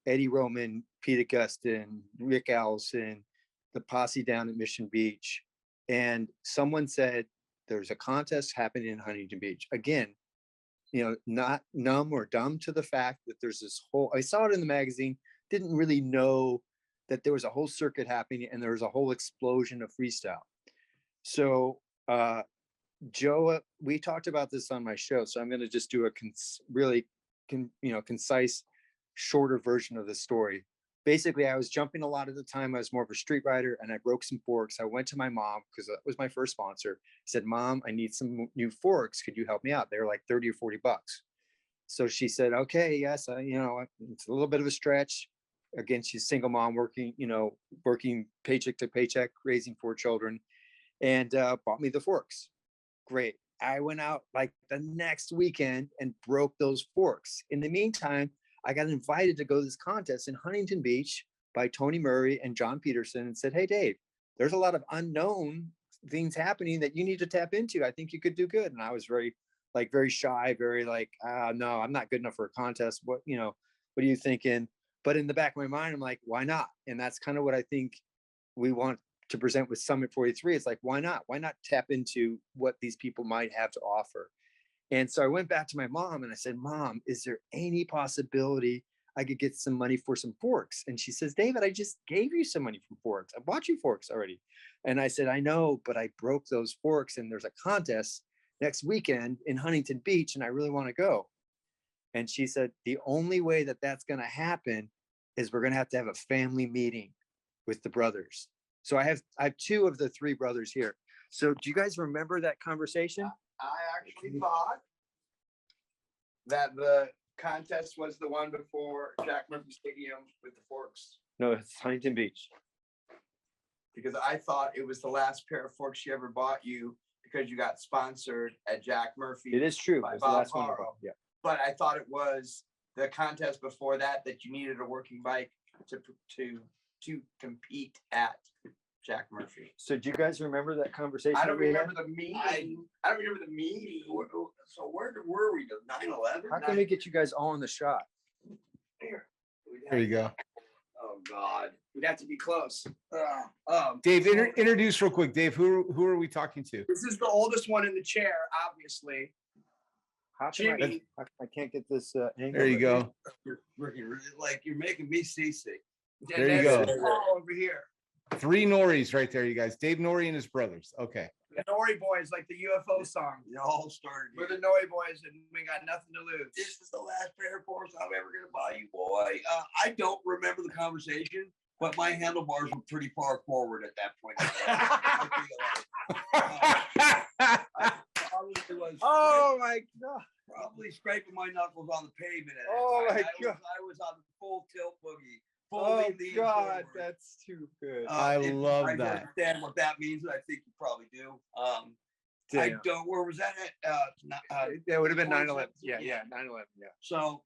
Eddie Roman, Pete Augustin, Rick Allison, the posse down at Mission Beach. And someone said, there's a contest happening in Huntington Beach. Again, you know, not numb or dumb to the fact that there's this whole, I saw it in the magazine, didn't really know that there was a whole circuit happening and there was a whole explosion of freestyle. So Joe, we talked about this on my show, so I'm going to just do a really concise, shorter version of the story. Basically, I was jumping a lot of the time. I was more of a street rider and I broke some forks. I went to my mom because that was my first sponsor. I said, Mom, I need some new forks. Could you help me out? They were like 30 or 40 bucks. So she said, okay, yes, it's a little bit of a stretch. Again, she's a single mom working paycheck to paycheck, raising 4 children, and bought me the forks. Great. I went out like the next weekend and broke those forks. In the meantime, I got invited to go to this contest in Huntington Beach by Tony Murray and John Peterson and said, hey, Dave, there's a lot of unknown things happening that you need to tap into. I think you could do good. And I was very shy, very like, no, I'm not good enough for a contest. What are you thinking? But in the back of my mind, I'm like, why not? And that's kind of what I think we want to present with Summit 43. It's like, why not? Why not tap into what these people might have to offer? And so I went back to my mom and I said, Mom, is there any possibility I could get some money for some forks? And she says, David, I just gave you some money for forks. I bought you forks already. And I said, I know, but I broke those forks and there's a contest next weekend in Huntington Beach and I really want to go. And she said, the only way that that's going to happen is we're going to have a family meeting with the brothers. So I have 2 of the 3 brothers here. So do you guys remember that conversation? I actually thought that the contest was the one before Jack Murphy Stadium with the forks. No, it's Huntington Beach. Because I thought it was the last pair of forks she ever bought you because you got sponsored at Jack Murphy. It is true. By it was the Bob last one. Yeah. But I thought it was the contest before that you needed a working bike to compete at Jack Murphy. So do you guys remember that conversation? I don't remember the meeting. I don't remember the meeting. So where were we? 9/11? How can we get you guys all in the shot? Here. There you go. Oh God, we'd have to be close. Dave, introduce real quick. Dave, who are we talking to? This is the oldest one in the chair, obviously. How can I can't get this angle. There you go. You're making me seasick. There you that's go. Paul over here. 3 Nouries right there, you guys. Dave Nourie and his brothers. Okay. The Nourie Boys, like the UFO song. It all started. We're the Nourie Boys, and we got nothing to lose. This is the last pair of forks I'm ever gonna buy you, boy. I don't remember the conversation, but my handlebars were pretty far forward at that point. Oh my God. Probably scraping my knuckles on the pavement. Oh my God. I was on the full tilt boogie. Oh God, that's too good. I love I that. understand what that means. I think you probably do. I don't. Where was that at? That would have been 9/11. Yeah, 9/11. Yeah. So,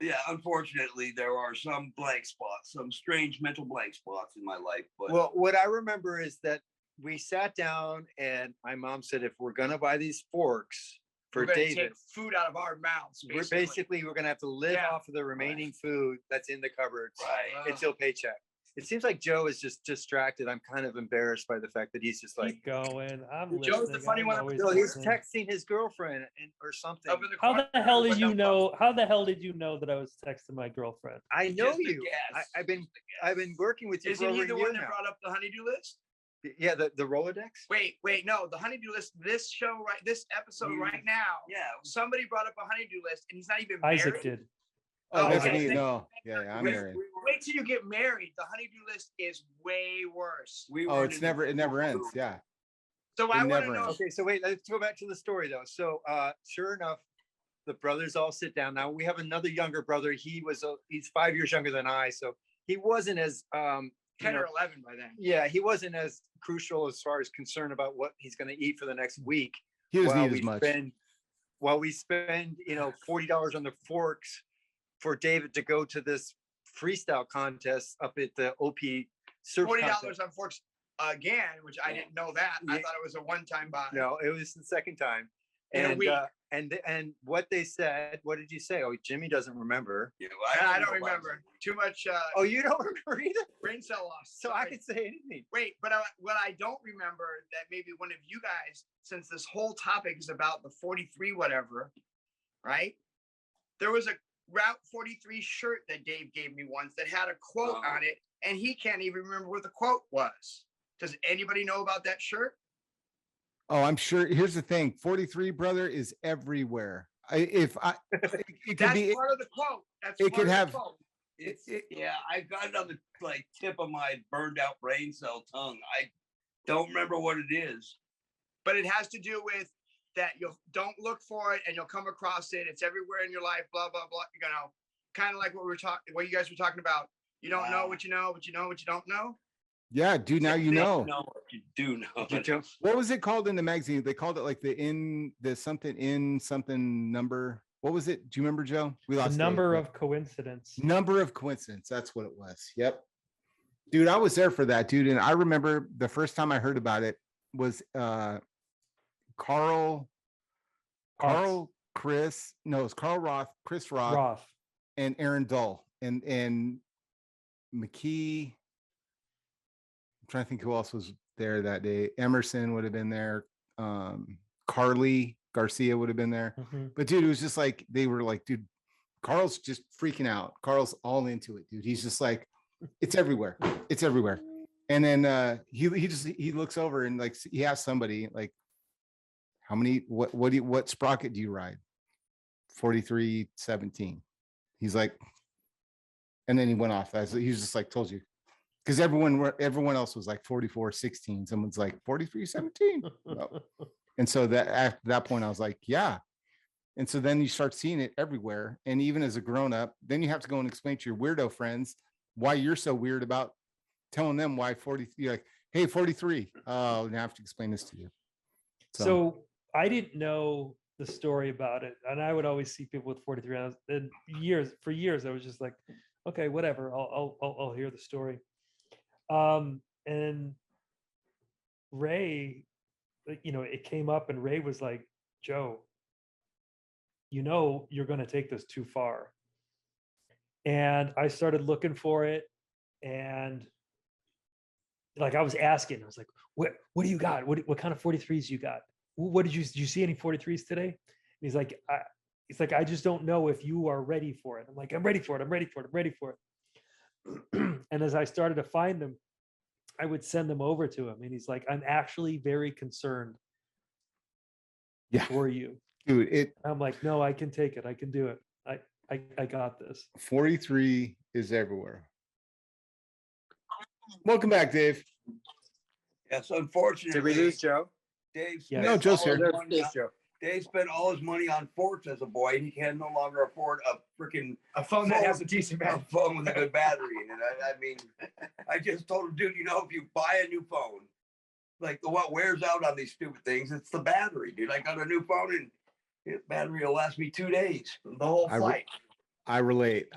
yeah, unfortunately, there are some blank spots, some strange mental blank spots in my life. But Well, what I remember is that we sat down and my mom said, if we're gonna buy these forks for we're gonna David, take food out of our mouths. we're gonna have to live Yeah. off of the remaining food that's in the cupboards Right. until paycheck. It seems like Joe is just distracted. I'm kind of embarrassed by the fact that he's just like, Keep going. I'm Joe's listening. the funny I'm one. always no, he's listening. texting his girlfriend or something. Up in the How corner, the hell did with you them know? How the hell did you know that I was texting my girlfriend? I know Just a you. guess. I've been working with you Isn't for he over the a year one that now. brought up the honeydew list? Yeah, the Rolodex. Wait, no, the honeydew list. This show, right? This episode, right now. Yeah. Somebody brought up a honeydew list, and he's not even married. Isaac did. Oh, that's okay. me. No. Yeah, I'm married. Wait till you get married. The honeydew list is way worse. Oh, it never ends. Yeah. So I want to never know. ends. Okay, so wait, let's go back to the story though. So sure enough, the brothers all sit down. Now we have another younger brother. He's 5 years younger than I, so he wasn't as 10 or 11 by then. yeah, he wasn't as crucial as far as concerned about what he's going to eat for the next week. He doesn't while eat we as much. while we spend $40 on the forks for David to go to this freestyle contest up at the OP surf $40 contest. on forks again, which I didn't know that. I Yeah. thought it was a one-time buy. No, it was the second time. In a And week. and what they said, what did you say? Oh, Jimmy doesn't remember. Yeah, I don't remember. Too much Oh, you don't remember either? brain cell loss. So I Sorry. can say anything. Wait, but what I don't remember that maybe one of you guys, since this whole topic is about the 43 whatever, right? There was a Route 43 shirt that Dave gave me once that had a quote on it, and he can't even remember what the quote was. Does anybody know about that shirt? Oh, I'm sure. Here's the thing: 43 brother is everywhere. It could That's be. part of the quote. That's it part could of the have- quote. Yeah, I got it on the tip of my burned out brain cell tongue. I don't remember what it is. But it has to do with that you'll don't look for it and you'll come across it. It's everywhere in your life, blah, blah, blah. You know, kind of like what you guys were talking about. You don't know what you know, but you know what you don't know. Yeah, dude. Now you know. Know what you do know. Did you? What was it called in the magazine? They called it like the something number. What was it? Do you remember, Joe? We The lost number Dave, of coincidence. but- number of coincidence. That's what it was. Yep. Dude, I was there for that, dude. And I remember the first time I heard about it was Carl Roth, Chris Roth, Roth. and Aaron Dull and McKee. I'm trying to think who else was there that day. Emerson would have been there. Carly Garcia would have been there. Mhm. But dude, it was just like they were like, dude, Carl's just freaking out. Carl's all into it, dude. He's just like, it's everywhere. It's everywhere. And then he looks over and like he asks somebody like, how many what sprocket do you ride? 4317. He's like, and then he went off. He was just like, told you. Because everyone else was like 4416. Someone's like 4317. No. And so that at that point I was like, yeah. And so then you start seeing it everywhere. And even as a grown-up, then you have to go and explain to your weirdo friends why you're so weird about telling them why 40. You're like, hey, 43. Oh, now I have to explain this to you. So I didn't know the story about it, and I would always see people with 43. And for years, I was just like, okay, whatever. I'll hear the story. And Ray, it came up, and Ray was like, Joe, you're going to take this too far. And I started looking for it, and like I was asking, I was like, what do you got? What kind of 43s you got? Did you see any 43s today? And he's like, I just don't know if you are ready for it. I'm like, I'm ready for it. I'm ready for it. I'm ready for it. And as I started to find them, I would send them over to him, and he's like, "I'm actually very concerned Yeah, for you." dude. I'm like, "No, I can take it. I can do it. I got this." 43 is everywhere. Welcome back, Dave. Yes, Did we unfortunately, lose Joe? Dave Yes. spent No, Joe's all his here. money There's on- Joe. Dave spent all his money on forts as a boy, and he can no longer afford a freaking A phone that has a decent battery. phone with a good battery in it. I mean, I just told him, dude, if you buy a new phone, like what wears out on these stupid things, it's the battery, dude. I got a new phone, and the battery will last me 2 days. The whole I re- flight. I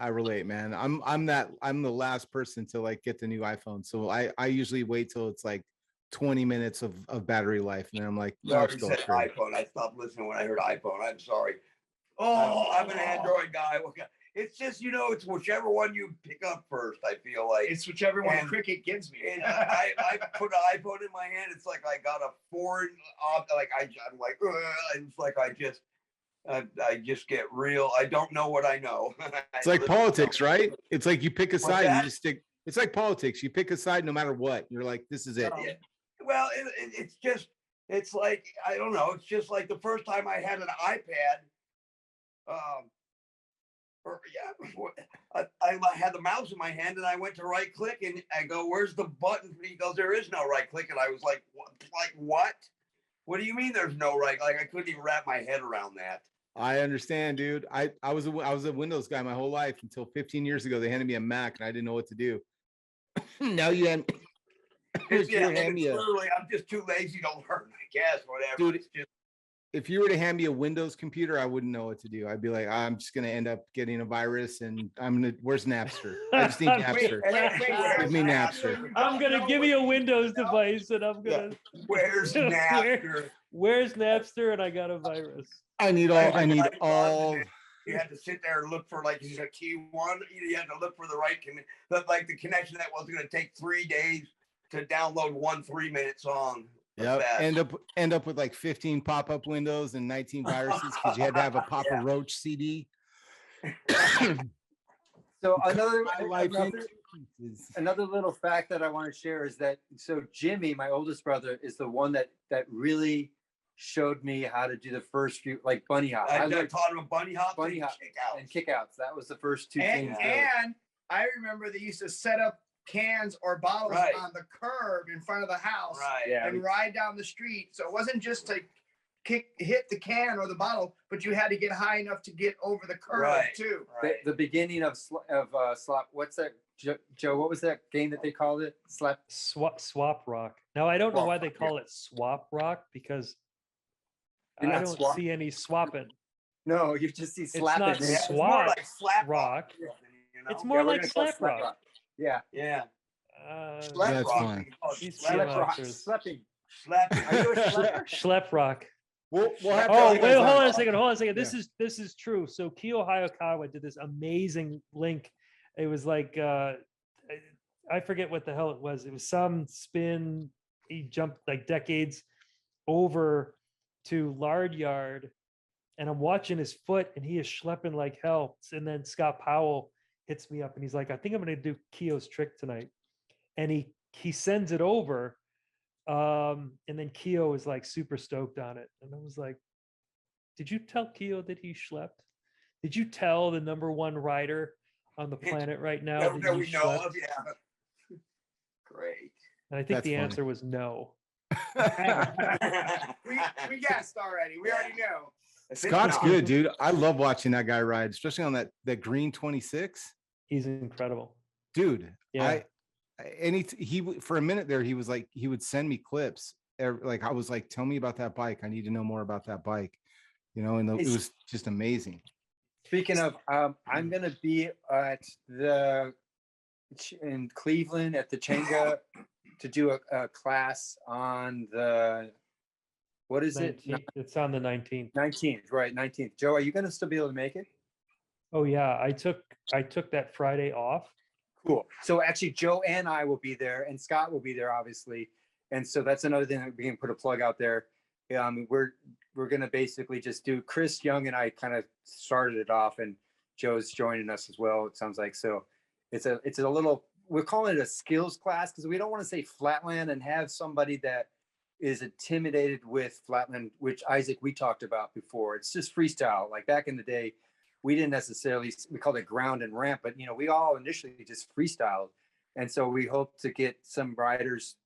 relate, man. I'm the last person to like get the new iPhone. So I usually wait till it's like 20 minutes of battery life, and then I'm like, You no, already still said straight. iPhone. I stopped listening when I heard iPhone. I'm sorry. Oh, I'm an Android guy. It's just, it's whichever one you pick up first, I feel like. It's whichever one And- Cricket gives me. And I put an iPhone in my hand. It's like I got a foreign, like I'm like, it's like I just get real. I don't know what I know. It's like politics, right? It's like you pick a What's side and that? you just stick. It's like politics. You pick a side no matter what. You're like, this is it. Yeah. Well, it's like, I don't know. It's just like the first time I had an iPad, I had the mouse in my hand and I went to right click and I go, "Where's the button?" He goes, "There is no right click." And I was like, "What? Like what? What do you mean there's no right?" Like I couldn't even wrap my head around that. I understand, dude. I was a Windows guy my whole life until 15 years ago. They handed me a Mac and I didn't know what to do. Now you hand, It's, you yeah, hand me a, literally, I'm just too lazy to learn, I guess, whatever. Dude, It's just, if you were to hand me a Windows computer, I wouldn't know what to do. I'd be like, I'm just gonna end up getting a virus, and where's Napster? I just need Napster. Give me Napster. I'm gonna give you a Windows device, and I'm gonna. where's Napster? Where's Napster? And I got a virus. I need all. You had to sit there and look for like a key one. You had to look for the right like the connection that was going to take 3 days to download one 3-minute song. Yep. End up with like 15 pop-up windows and 19 viruses because you had to have a Papa Roach CD. So life another little fact that I want to share is that Jimmy, my oldest brother, is the one that really showed me how to do the first few, like bunny hop. I taught him a bunny hop bunny hop and kickouts. That was the first two things. And I remember they used to set up cans or bottles Right. on the curb in front of the house Right. and ride down the street. So it wasn't just to hit the can or the bottle, but you had to get high enough to get over the curb Right. too. Right. The beginning of slap. What's that, Joe? What was that game that they called it? Swap rock. Now I don't know why they call it swap rock, because You're I not don't swap- see any swapping. No, you just see slapping. not Yeah, it's more swap like slap rock. you know? It's Yeah, more we're like gonna call it slap rock. Yeah. Yeah. Uh, That's fine. These Slap slap rock. rock. Slapping. Slap. Are you a slapper? Schlep rock. We'll have Oh, to- wait, hold on a second. Hold on a second. Yeah. This is true. So Kyo Hayakawa did this amazing link. It was like I forget what the hell it was. It was some spin. He jumped like decades over to Lard Yard, and I'm watching his foot, and he is schlepping like hell. And then Scott Powell hits me up, and he's like, "I think I'm going to do Kyo's trick tonight," and he sends it over. And then Kyo is like super stoked on it. And I was like, did you tell Kyo that he schlepped? Did you tell the #1 rider on the planet right now That that we he know schlepped? of, yeah. Great. And I think That's the funny. answer was no. We guessed already. We already know. Scott's good, dude. I love watching that guy ride, especially on that green 26. He's incredible. Dude, Yeah. he for a minute there, he was like, he would send me clips. Like I was like, tell me about that bike. I need to know more about that bike. You know, and it was just amazing. Speaking of, I'm gonna be in Cleveland at the Chenga to do a class on the, what is it? 19th. It's on the 19th. 19th, right? 19th. Joe, are you gonna still be able to make it? Oh yeah, I took that Friday off. Cool. So actually, Joe and I will be there, and Scott will be there, obviously. And so that's another thing that we can put a plug out there. We're gonna basically just do. Chris Young and I kind of started it off, and Joe's joining us as well. It sounds like so. it's a little, we're calling it a skills class because we don't want to say flatland and have somebody that is intimidated with flatland, which Isaac, we talked about before. It's just freestyle. Like back in the day, we didn't necessarily, we called it ground and ramp, but we all initially just freestyled. And so we hope to get some riders,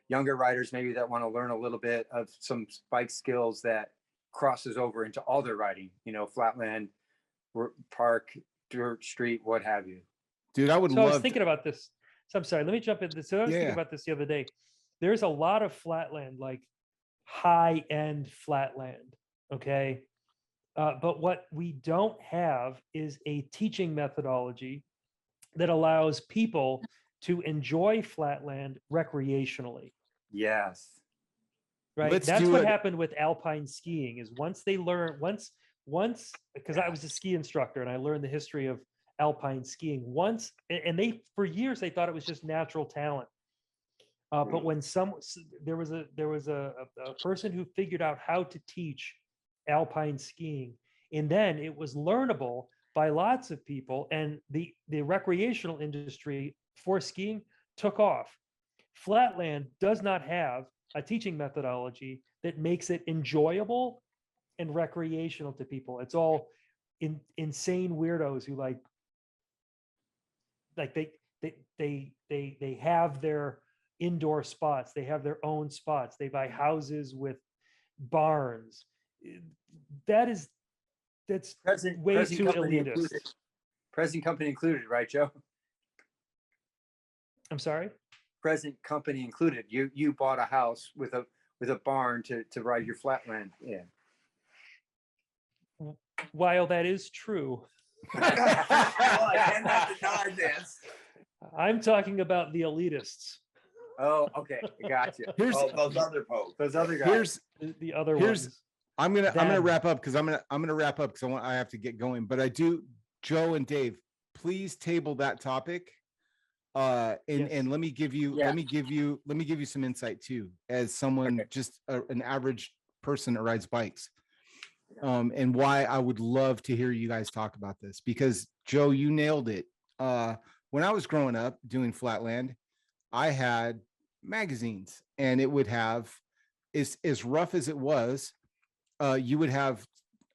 younger riders maybe that want to learn a little bit of some bike skills that crosses over into all their riding, flatland, park, dirt, street, what have you. Dude, I would So I was love thinking about this. So I'm sorry, let me jump into this. So I was thinking Yeah. about this the other day. There's a lot of flatland, like high-end flatland, okay? But what we don't have is a teaching methodology that allows people to enjoy flatland recreationally, Yes. right? Let's That's do what it. happened with alpine skiing is once they learn, once, because I was a ski instructor and I learned the history of alpine skiing once, and they, for years, they thought it was just natural talent. But when there was a person who figured out how to teach alpine skiing, and then it was learnable by lots of people, and the recreational industry for skiing took off. Flatland does not have a teaching methodology that makes it enjoyable and recreational to people. It's all insane weirdos who like they have their indoor spots, they have their own spots, they buy houses with barns. That's way too elitist. Present company included, right, Joe? I'm sorry? Present company included. You bought a house with a barn to ride your flatland. Yeah. While that is true, Well, I cannot deny this. I'm talking about the elitists. Oh, okay, gotcha. Here's Those other folks. Those other guys. The other Here's- ones. I'm gonna Them. wrap up because I have to get going. But I do, Joe and Dave, please table that topic. And Yes. let me give you Yeah. let me give you some insight too, as someone Okay. just an average person that rides bikes. And why I would love to hear you guys talk about this, because Joe, you nailed it. When I was growing up doing flatland, I had magazines, and it would have, as rough as it was, you would have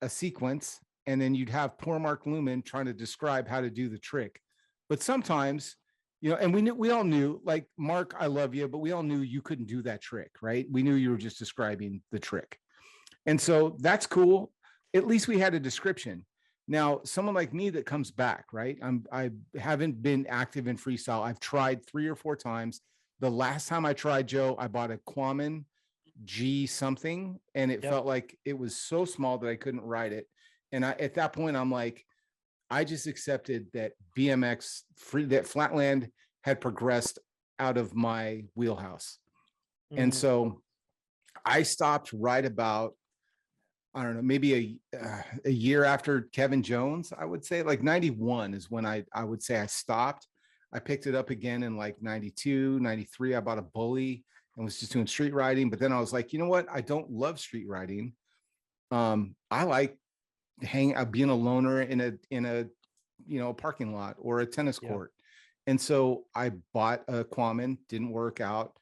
a sequence, and then you'd have poor Mark Lumen trying to describe how to do the trick. But sometimes, and we all knew, like, Mark, I love you, but we all knew you couldn't do that trick, right? We knew you were just describing the trick. And so that's cool. At least we had a description. Now, someone like me that comes back, right? I haven't been active in freestyle. I've tried 3 or 4 times. The last time I tried, Joe, I bought a Quaman G something, and it Yep. felt like it was so small that I couldn't ride it. And at that point, I'm like, I just accepted that that flatland had progressed out of my wheelhouse. And Mhm. so I stopped right about, I don't know, maybe a year after Kevin Jones, I would say, like 91 is when I would say I stopped. I picked it up again in like 92, 93. I bought a Bully and was just doing street riding. But then I was like, you know what? I don't love street riding. I like being a loner in a parking lot or a tennis Yeah. court. And so I bought a Quaman, didn't work out.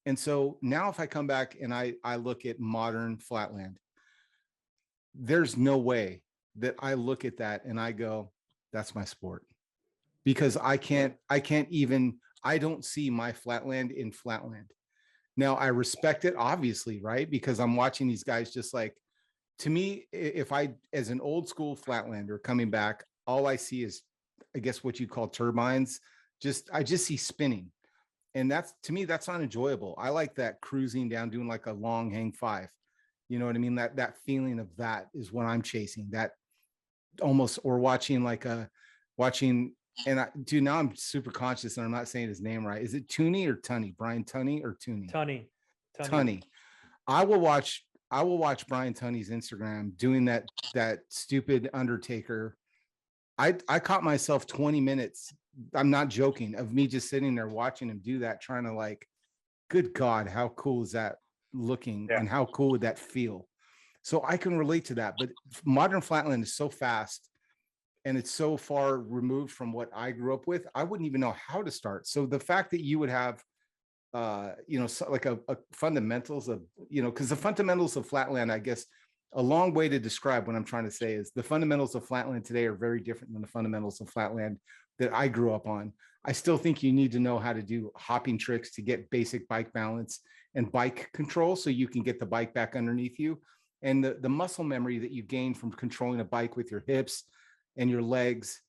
And so now if I come back and I look at modern flatland, there's no way that I look at that and I go, that's my sport, because I don't see my flatland in flatland. Now I respect it, obviously, right? Because I'm watching these guys, just like, to me, if I, as an old school flatlander coming back, all I see is, I guess, what you call turbines. I just see spinning. And to me, that's not enjoyable. I like that cruising down, doing like a long hang 5. You know what I mean? That feeling of that is what I'm chasing. That almost, or watching, and now I'm super conscious and I'm not saying his name right. Is it Tooney or Tunney? Brian Tunney or Tooney? Tunney. I will watch Brian Tunney's Instagram doing that stupid Undertaker. I caught myself 20 minutes, I'm not joking, of me just sitting there watching him do that, trying to, like, good God, how cool is that looking? Yeah. And how cool would that feel? So I can relate to that. But modern flatland is so fast. and it's so far removed from what I grew up with, I wouldn't even know how to start. So the fact that you would have, like a fundamentals of, because the fundamentals of flatland, I guess a long way to describe what I'm trying to say is the fundamentals of flatland today are very different than the fundamentals of flatland that I grew up on. I still think you need to know how to do hopping tricks to get basic bike balance and bike control so you can get the bike back underneath you. And the muscle memory that you gain from controlling a bike with your hips and your legs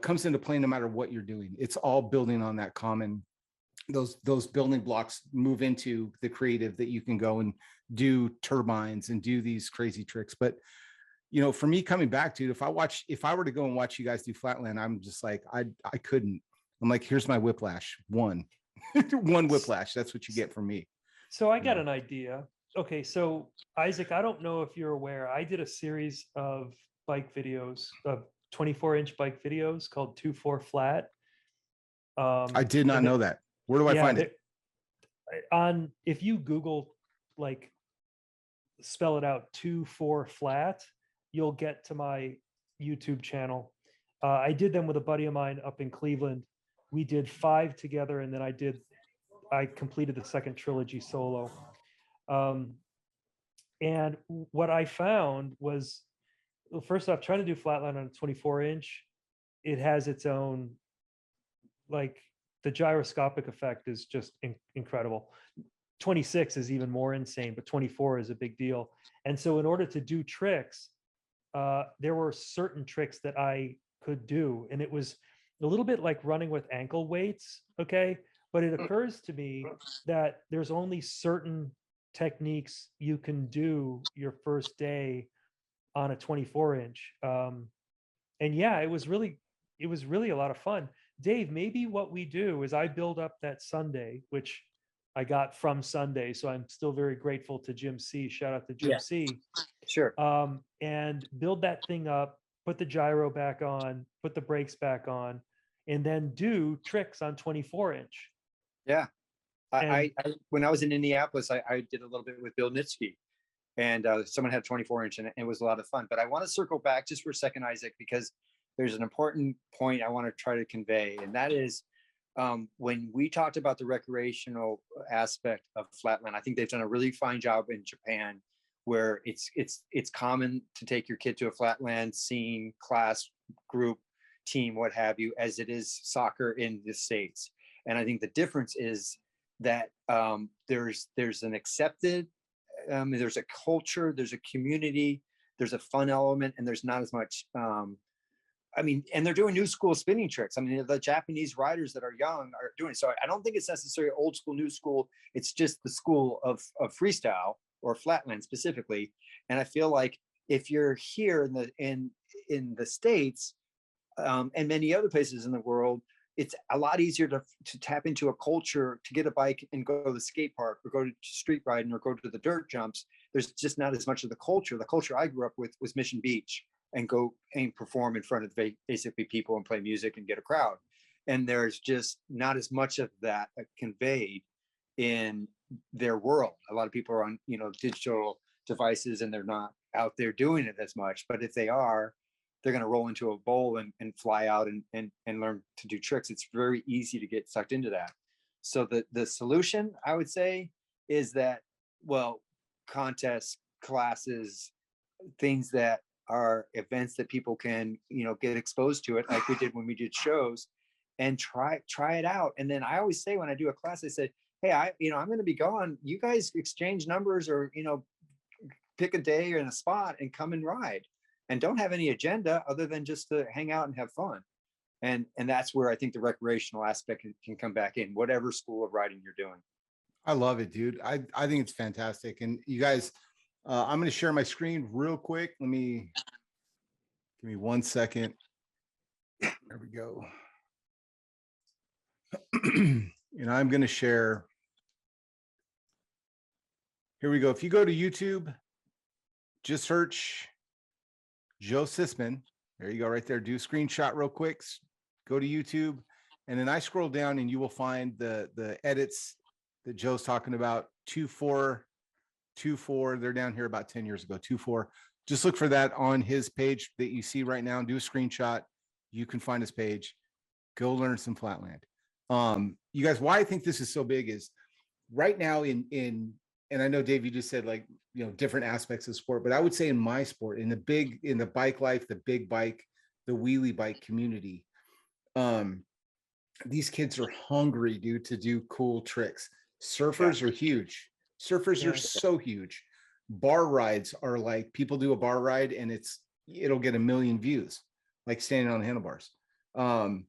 comes into play no matter what you're doing. It's all building on that common, those building blocks move into the creative that you can go and do turbines and do these crazy tricks. But for me coming back to it, if I were to go and watch you guys do flatland, I'm just like, I couldn't. I'm like, here's my whiplash. One whiplash. That's what you get from me. So I got an idea. Okay, so Isaac, I don't know if you're aware, I did a series of bike videos, of 24-inch bike videos called 2-4 Flat. I did not know that. Where do I find it? If you Google, like, spell it out 2-4 Flat, you'll get to my YouTube channel. I did them with a buddy of mine up in Cleveland. We did 5 together, and then I completed the second trilogy solo. And what I found was, well, first off, trying to do flatline on a 24-inch, it has its own, like, the gyroscopic effect is just incredible. 26 is even more insane, but 24 is a big deal. And so in order to do tricks, there were certain tricks that I could do, and it was a little bit like running with ankle weights, okay? But it occurs to me that there's only certain techniques you can do your first day on a 24-inch. And yeah, it was really a lot of fun. Dave, maybe what we do is I build up that Sunday, which I got from Sunday, so I'm still very grateful to Jim C. Shout out to Jim C. Sure. And build that thing up, put the gyro back on, put the brakes back on, and then do tricks on 24-inch. Yeah. I when I was in Indianapolis, I did a little bit with Bill Nitsky, and someone had a 24-inch, and it was a lot of fun. But I want to circle back just for a second, Isaac, because there's an important point I want to try to convey, and that is when we talked about the recreational aspect of flatland, I think they've done a really fine job in Japan, where it's common to take your kid to a flatland scene, class, group, team, what have you, as it is soccer in the States. And I think the difference is that there's an accepted, there's a culture, there's a community, there's a fun element, and there's not as much and they're doing new school spinning tricks. I mean, the Japanese riders that are young are doing it. So I don't think it's necessarily old school, new school. It's just the school of freestyle or flatland specifically. And I feel like if you're here in the States and many other places in the world, it's a lot easier to tap into a culture, to get a bike and go to the skate park or go to street riding or go to the dirt jumps. There's just not as much of the culture. The culture I grew up with was Mission Beach, and go and perform in front of basically people and play music and get a crowd. And there's just not as much of that conveyed in their world. A lot of people are on, digital devices, and they're not out there doing it as much. But if they are, they're going to roll into a bowl and fly out and learn to do tricks. It's very easy to get sucked into that. So the solution, I would say, is that, well, contests, classes, things that are events that people can, get exposed to it, like we did when we did shows, and try it out. And then I always say, when I do a class, I say, hey, I'm going to be gone. You guys exchange numbers, or, pick a day and a spot and come and ride, and don't have any agenda other than just to hang out and have fun. And that's where I think the recreational aspect can come back in, whatever school of riding you're doing. I love it, dude. I think it's fantastic. And you guys, I'm going to share my screen real quick. Give me 1 second. There we go. I'm going to share. Here we go. If you go to YouTube, just search Joe Cicman. There you go, right there. Do a screenshot real quick. Go to YouTube, and then I scroll down, and you will find the edits that Joe's talking about. 2-4. They're down here about 10 years ago. 2-4. Just look for that on his page that you see right now and do a screenshot. You can find his page. Go learn some flatland. You guys, why I think this is so big is right now and I know Dave, you just said like, you know, different aspects of sport, but I would say in my sport, in the bike life, the big bike, the wheelie bike community, these kids are hungry, dude, to do cool tricks. Surfers are huge. Surfers are so huge. Bar rides are like, people do a bar ride and it'll get 1 million views, like standing on the handlebars. And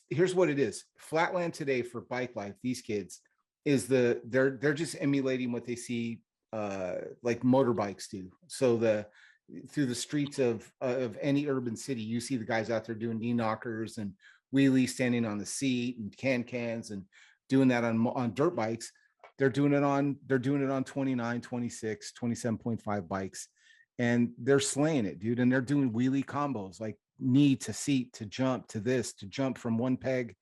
here's what it is. Flatland today for bike life, these kids is they're just emulating what they see like motorbikes do. So through the streets of any urban city, you see the guys out there doing knee knockers and wheelies, standing on the seat and cans and doing that on dirt bikes. They're doing it on 29, 26, 27.5 bikes, and they're slaying it, dude. And they're doing wheelie combos, like knee to seat to jump to this, to jump from one peg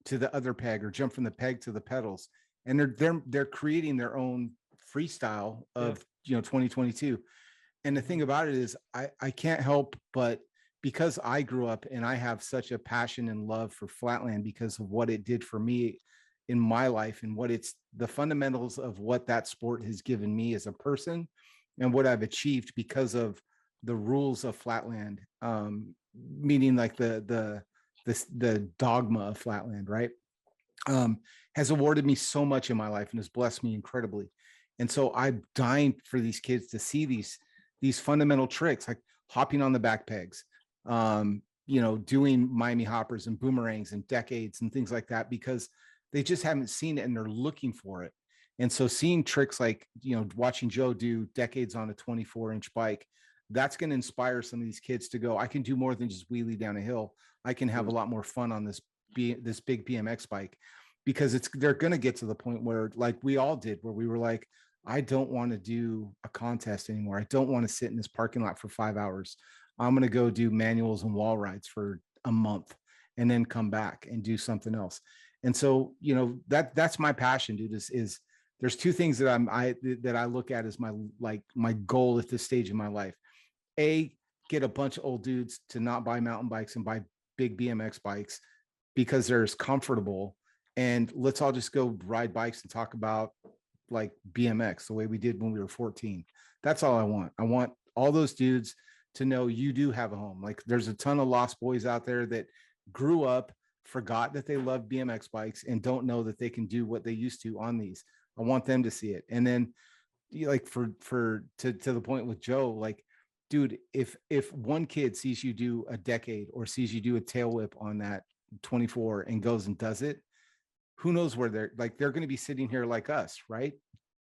to the other peg, or jump from the peg to the pedals. And they're creating their own freestyle of 2022. And the thing about it is I can't help but, because I grew up and I have such a passion and love for flatland because of what it did for me in my life and what it's the fundamentals of what that sport has given me as a person and what I've achieved because of the rules of flatland, meaning like the dogma of flatland, right? Has awarded me so much in my life and has blessed me incredibly. And so I'm dying for these kids to see these fundamental tricks, like hopping on the back pegs, doing Miami hoppers and boomerangs and decades and things like that, because they just haven't seen it and they're looking for it. And so seeing tricks like, watching Joe do decades on a 24-inch bike, that's going to inspire some of these kids to go, I can do more than just wheelie down a hill. I can have a lot more fun on this big BMX bike, because they're going to get to the point where, like we all did, where we were like, I don't want to do a contest anymore. I don't want to sit in this parking lot for 5 hours. I'm going to go do manuals and wall rides for a month and then come back and do something else. And so, that's my passion, dude, is there's two things that I look at as my goal at this stage in my life. Get a bunch of old dudes to not buy mountain bikes and buy big BMX bikes because they're comfortable. And let's all just go ride bikes and talk about like BMX the way we did when we were 14. That's all I want. I want all those dudes to know you do have a home. Like there's a ton of lost boys out there that grew up, forgot that they love BMX bikes and don't know that they can do what they used to on these. I want them to see it. And then like to the point with Joe, like, dude, if one kid sees you do a decade or sees you do a tail whip on that 24 and goes and does it, who knows where they're going to be sitting here like us, right?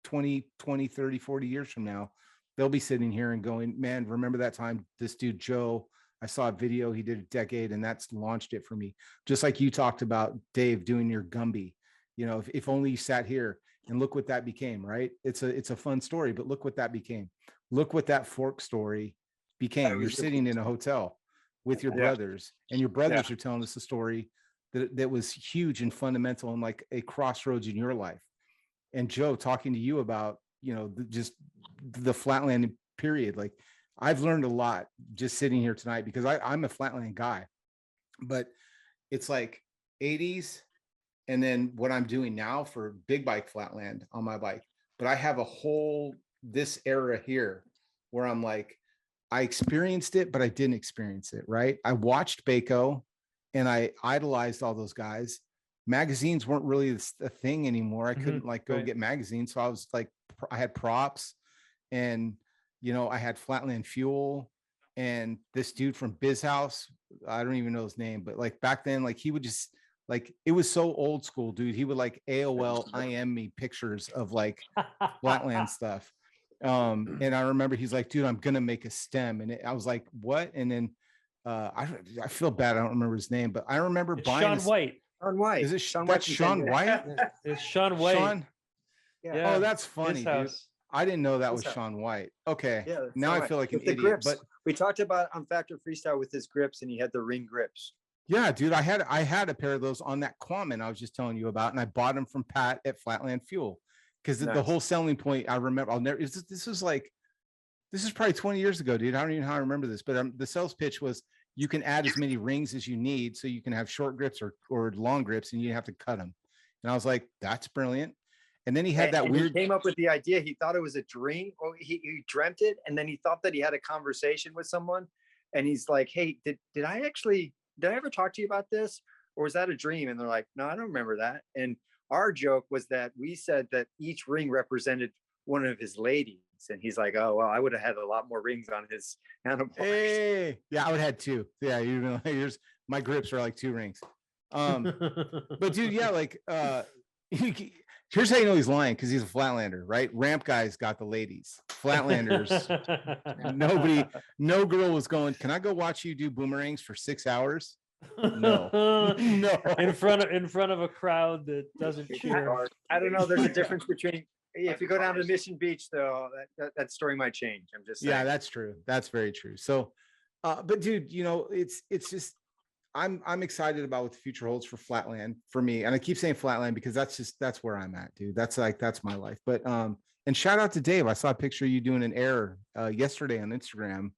20, 30, 40 years from now, they'll be sitting here and going, man, remember that time this dude, Joe, I saw a video, he did a decade and that's launched it for me. Just like you talked about, Dave, doing your Gumby, if only you sat here and look what that became, right? It's a fun story, but look what that became. Look what that fork story became. You're sitting in a hotel with your brothers, and your brothers are telling us a story that was huge and fundamental and like a crossroads in your life. And Joe, talking to you about, just the flatland period. Like I've learned a lot just sitting here tonight because I'm a flatland guy, but it's like 80s. And then what I'm doing now for big bike flatland on my bike, but I have this era here where I'm like, I experienced it, but I didn't experience it. Right. I watched Baco and I idolized all those guys. Magazines weren't really a thing anymore. I couldn't go get magazines. So I was like, I had props and, I had Flatland Fuel and this dude from Biz House. I don't even know his name, but like back then, like he would just like, it was so old school, dude. He would like AOL IM me pictures of like Flatland stuff. And I remember he's like, dude, I'm going to make a stem. And I was like, what? And then I feel bad. I don't remember his name, but I remember buying Sean White. Sean White. Is it Sean that's White? Sean White? It's Sean White. Sean? Yeah. Oh, that's funny, dude. I didn't know that was Sean White. Okay. Yeah. Now I feel like an idiot. Grips. But we talked about on Factor Freestyle with his grips, and he had the ring grips. Yeah, dude. I had a pair of those on that Quammen I was just telling you about, and I bought them from Pat at Flatland Fuel because the whole selling point I remember. This was like This is probably 20 years ago, dude. I don't even know how I remember this, but the sales pitch was you can add as many rings as you need so you can have short grips or long grips, and you have to cut them. And I was like, that's brilliant. And then he had that weird. He came up with the idea. He thought it was a dream. Or he dreamt it, and then he thought that he had a conversation with someone, and he's like, "Hey, did I ever talk to you about this, or was that a dream?" And they're like, "No, I don't remember that." And our joke was that we said that each ring represented one of his ladies, and he's like, "Oh well, I would have had a lot more rings on his handlebars." Hey, yeah, I would have had 2. Yeah, you know, here's my grips are like 2 rings. But dude, yeah, like here's how you know he's lying, because he's a Flatlander, right? Ramp guys got the ladies. Flatlanders, no girl was going, "Can I go watch you do boomerangs for 6 hours?" No. No. In front of a crowd that doesn't cheer. I don't know. There's a difference between if you go down to Mission Beach, though, that story might change. I'm just saying. Yeah, that's true. That's very true. So, but dude, you know, it's just I'm excited about what the future holds for Flatland for me. And I keep saying Flatland because that's where I'm at, dude. That's my life. But and shout out to Dave. I saw a picture of you doing an air yesterday on Instagram.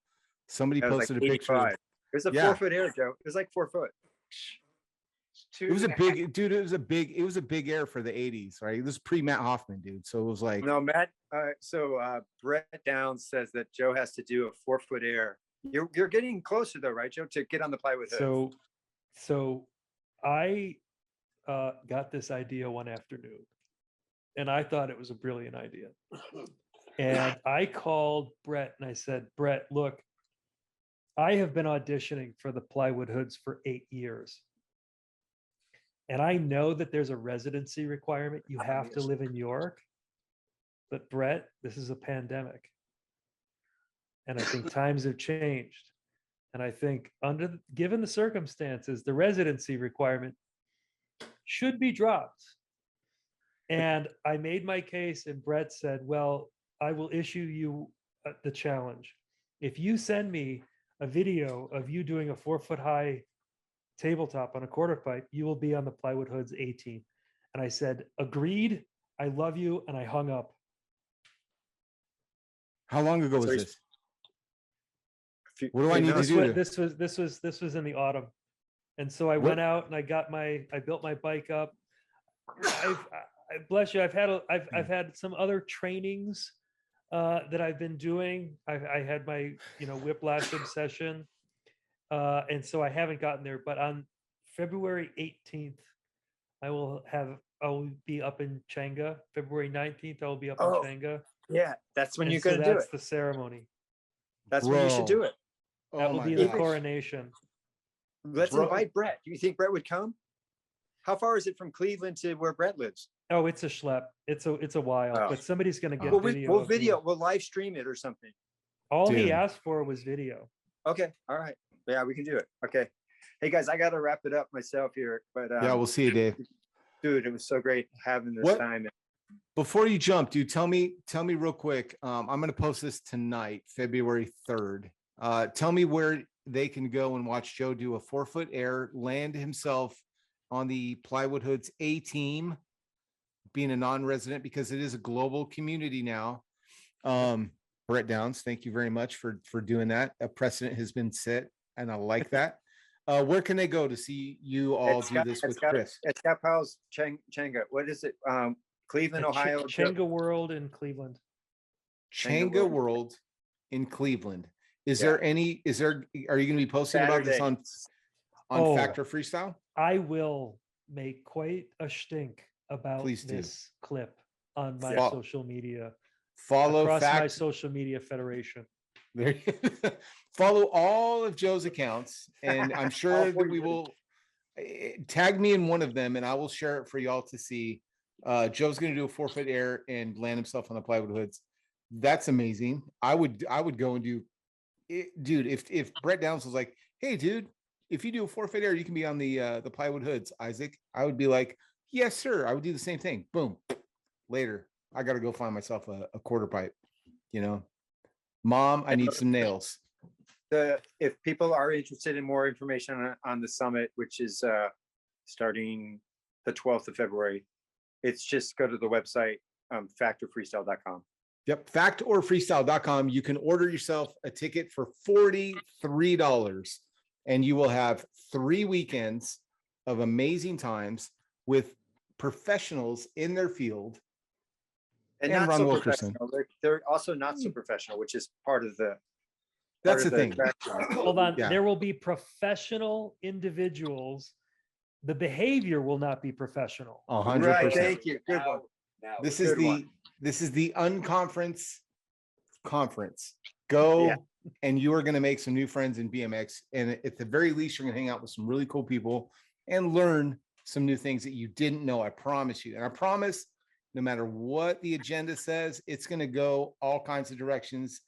Somebody posted like a picture. It was a 4-foot air, Joe. It was like 4 foot. It was a big dude. It was a big air for the 80s, right? It was pre Matt Hoffman, dude. So it was like no Matt. Brett Downs says that Joe has to do a 4-foot air. You're getting closer though, right, Joe, to get on the plywood hood. So I got this idea one afternoon, and I thought it was a brilliant idea. And I called Brett and I said, "Brett, look, I have been auditioning for the plywood hoods for 8 years. And I know that there's a residency requirement. You have to live in York. But Brett, this is a pandemic. And I think times have changed. And I think given the circumstances, the residency requirement should be dropped." And I made my case, and Brett said, "Well, I will issue you the challenge. If you send me a video of you doing a 4-foot high tabletop on a quarter pipe, you will be on the Plywood Hoods 18. And I said, "Agreed. I love you." And I hung up. How long ago was this? What do I need to do? This was in the autumn. And so I went out and I built my bike up. I bless you. I've had some other trainings that I've been doing. I had my whiplash obsession, and so I haven't gotten there. But on February 18th, I will be up in Changa. February 19th, I will be up in Changa. Yeah, that's when you're going to do it. That's the ceremony. That's when you should do it. That will be the coronation. Let's invite Brett. Do you think Brett would come? How far is it from Cleveland to where Brett lives? Oh, it's a schlep. It's a while, but somebody's going to get video. We'll live stream it or something. All he asked for was video. Okay. All right. Yeah, we can do it. Okay. Hey guys, I got to wrap it up myself here, but yeah, we'll see you, Dave. Dude, it was so great having this time. Before you jump, dude, tell me real quick. I'm going to post this tonight, February 3rd. Tell me where they can go and watch Joe do a 4-foot air, land himself on the Plywood Hoods A team, being a non-resident, because it is a global community now. Brett Downs, thank you very much for doing that. A precedent has been set, and I like that. Where can they go to see you all do this with Chris? At Scott Powell's Changa. What is it? Cleveland, Ohio. Changa World in Cleveland. Changa World in Cleveland. Are you going to be posting about this on Factor Freestyle? I will make quite a stink about this clip on my social media. Follow my social media federation. Follow all of Joe's accounts, and I'm sure that we will tag me in one of them, and I will share it for y'all to see. Joe's going to do a 4-foot air and land himself on the Plywood Hoods. That's amazing. I would go and do it, dude. If Brett Downs was like, "Hey, dude, if you do a 4-foot air, you can be on the Plywood Hoods, Isaac," I would be like, "Yes, sir." I would do the same thing. Boom. Later, I got to go find myself a quarter pipe. Mom, I need some nails. If people are interested in more information on the summit, which is starting the 12th of February, it's just go to the website, factorfreestyle.com. Yep. Factorfreestyle.com. You can order yourself a ticket for $43 and you will have 3 weekends of amazing times with professionals in their field. And And not Ron so Wilkerson. professional. They're also not so professional, which is part of the. That's part the of thing. attraction. Hold on. Yeah. There will be professional individuals. The behavior will not be professional. 100%. Right. Thank you. Good one. Now, This Good is the one. this is the unconference conference. Go Yeah. and you are going to make some new friends in BMX. And at the very least, you're going to hang out with some really cool people and learn some new things that you didn't know. I promise you. And I promise, no matter what the agenda says, it's going to go all kinds of directions.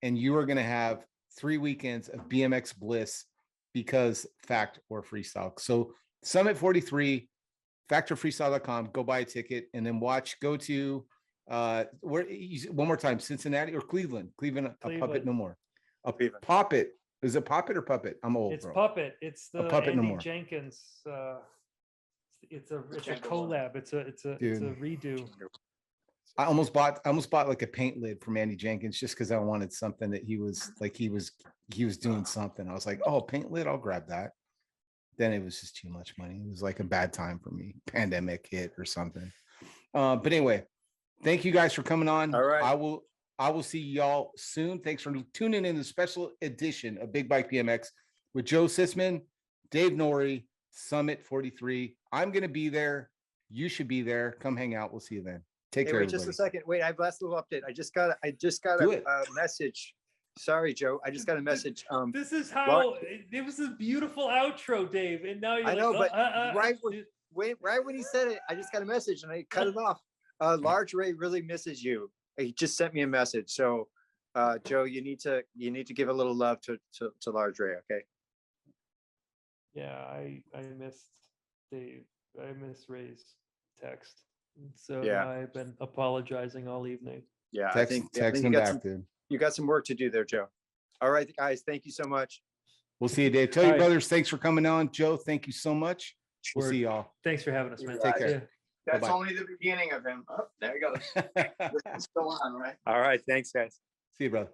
And you are going to have 3 weekends of BMX bliss because fact or freestyle. So Summit 43, factorfreestyle.com, go buy a ticket and then go to where one more time, Cincinnati or Cleveland, a puppet Cleveland. no more. A Cleveland. puppet. Is it puppet or puppet? I'm old, It's bro. Puppet. It's the Puppet no Andy more. Jenkins. It's a collab. It's a Dude. redo. I almost bought like a paint lid from Andy Jenkins just because I wanted something that he was doing something. I was like, oh, paint lid, I'll grab that. Then it was just too much money. It was like a bad time for me. Pandemic hit or something. But anyway, thank you guys for coming on. All right. I will see y'all soon. Thanks for tuning in to the special edition of Big Bike BMX with Joe Cicman, Dave Nourie, Summit 43. I'm going to be there. You should be there. Come hang out. We'll see you then. Take Hey, care. wait just a second. Wait, I have last little update. I just got Do a it. message. Sorry, Joe. I just got a message. This is how it was a beautiful outro, Dave. And now you're I know, like, but right when he said it, I just got a message and I cut it off. Large Ray really misses you. He just sent me a message. So, Joe, you need to give a little love to Large Ray. Okay. yeah, I missed Dave. I missed Ray's text. So Yeah. I've been apologizing all evening. Yeah. Text him back, dude. You got some work to do there, Joe. All right, guys. Thank you so much. We'll see you, Dave. Tell All your right. brothers, thanks for coming on. Joe, thank you so much. We'll Word. see y'all. Thanks for having us, man. Take care. Yeah. That's Bye-bye. only the beginning of him. Oh, there he goes. It's still on, right? All right. Thanks, guys. See you, brother.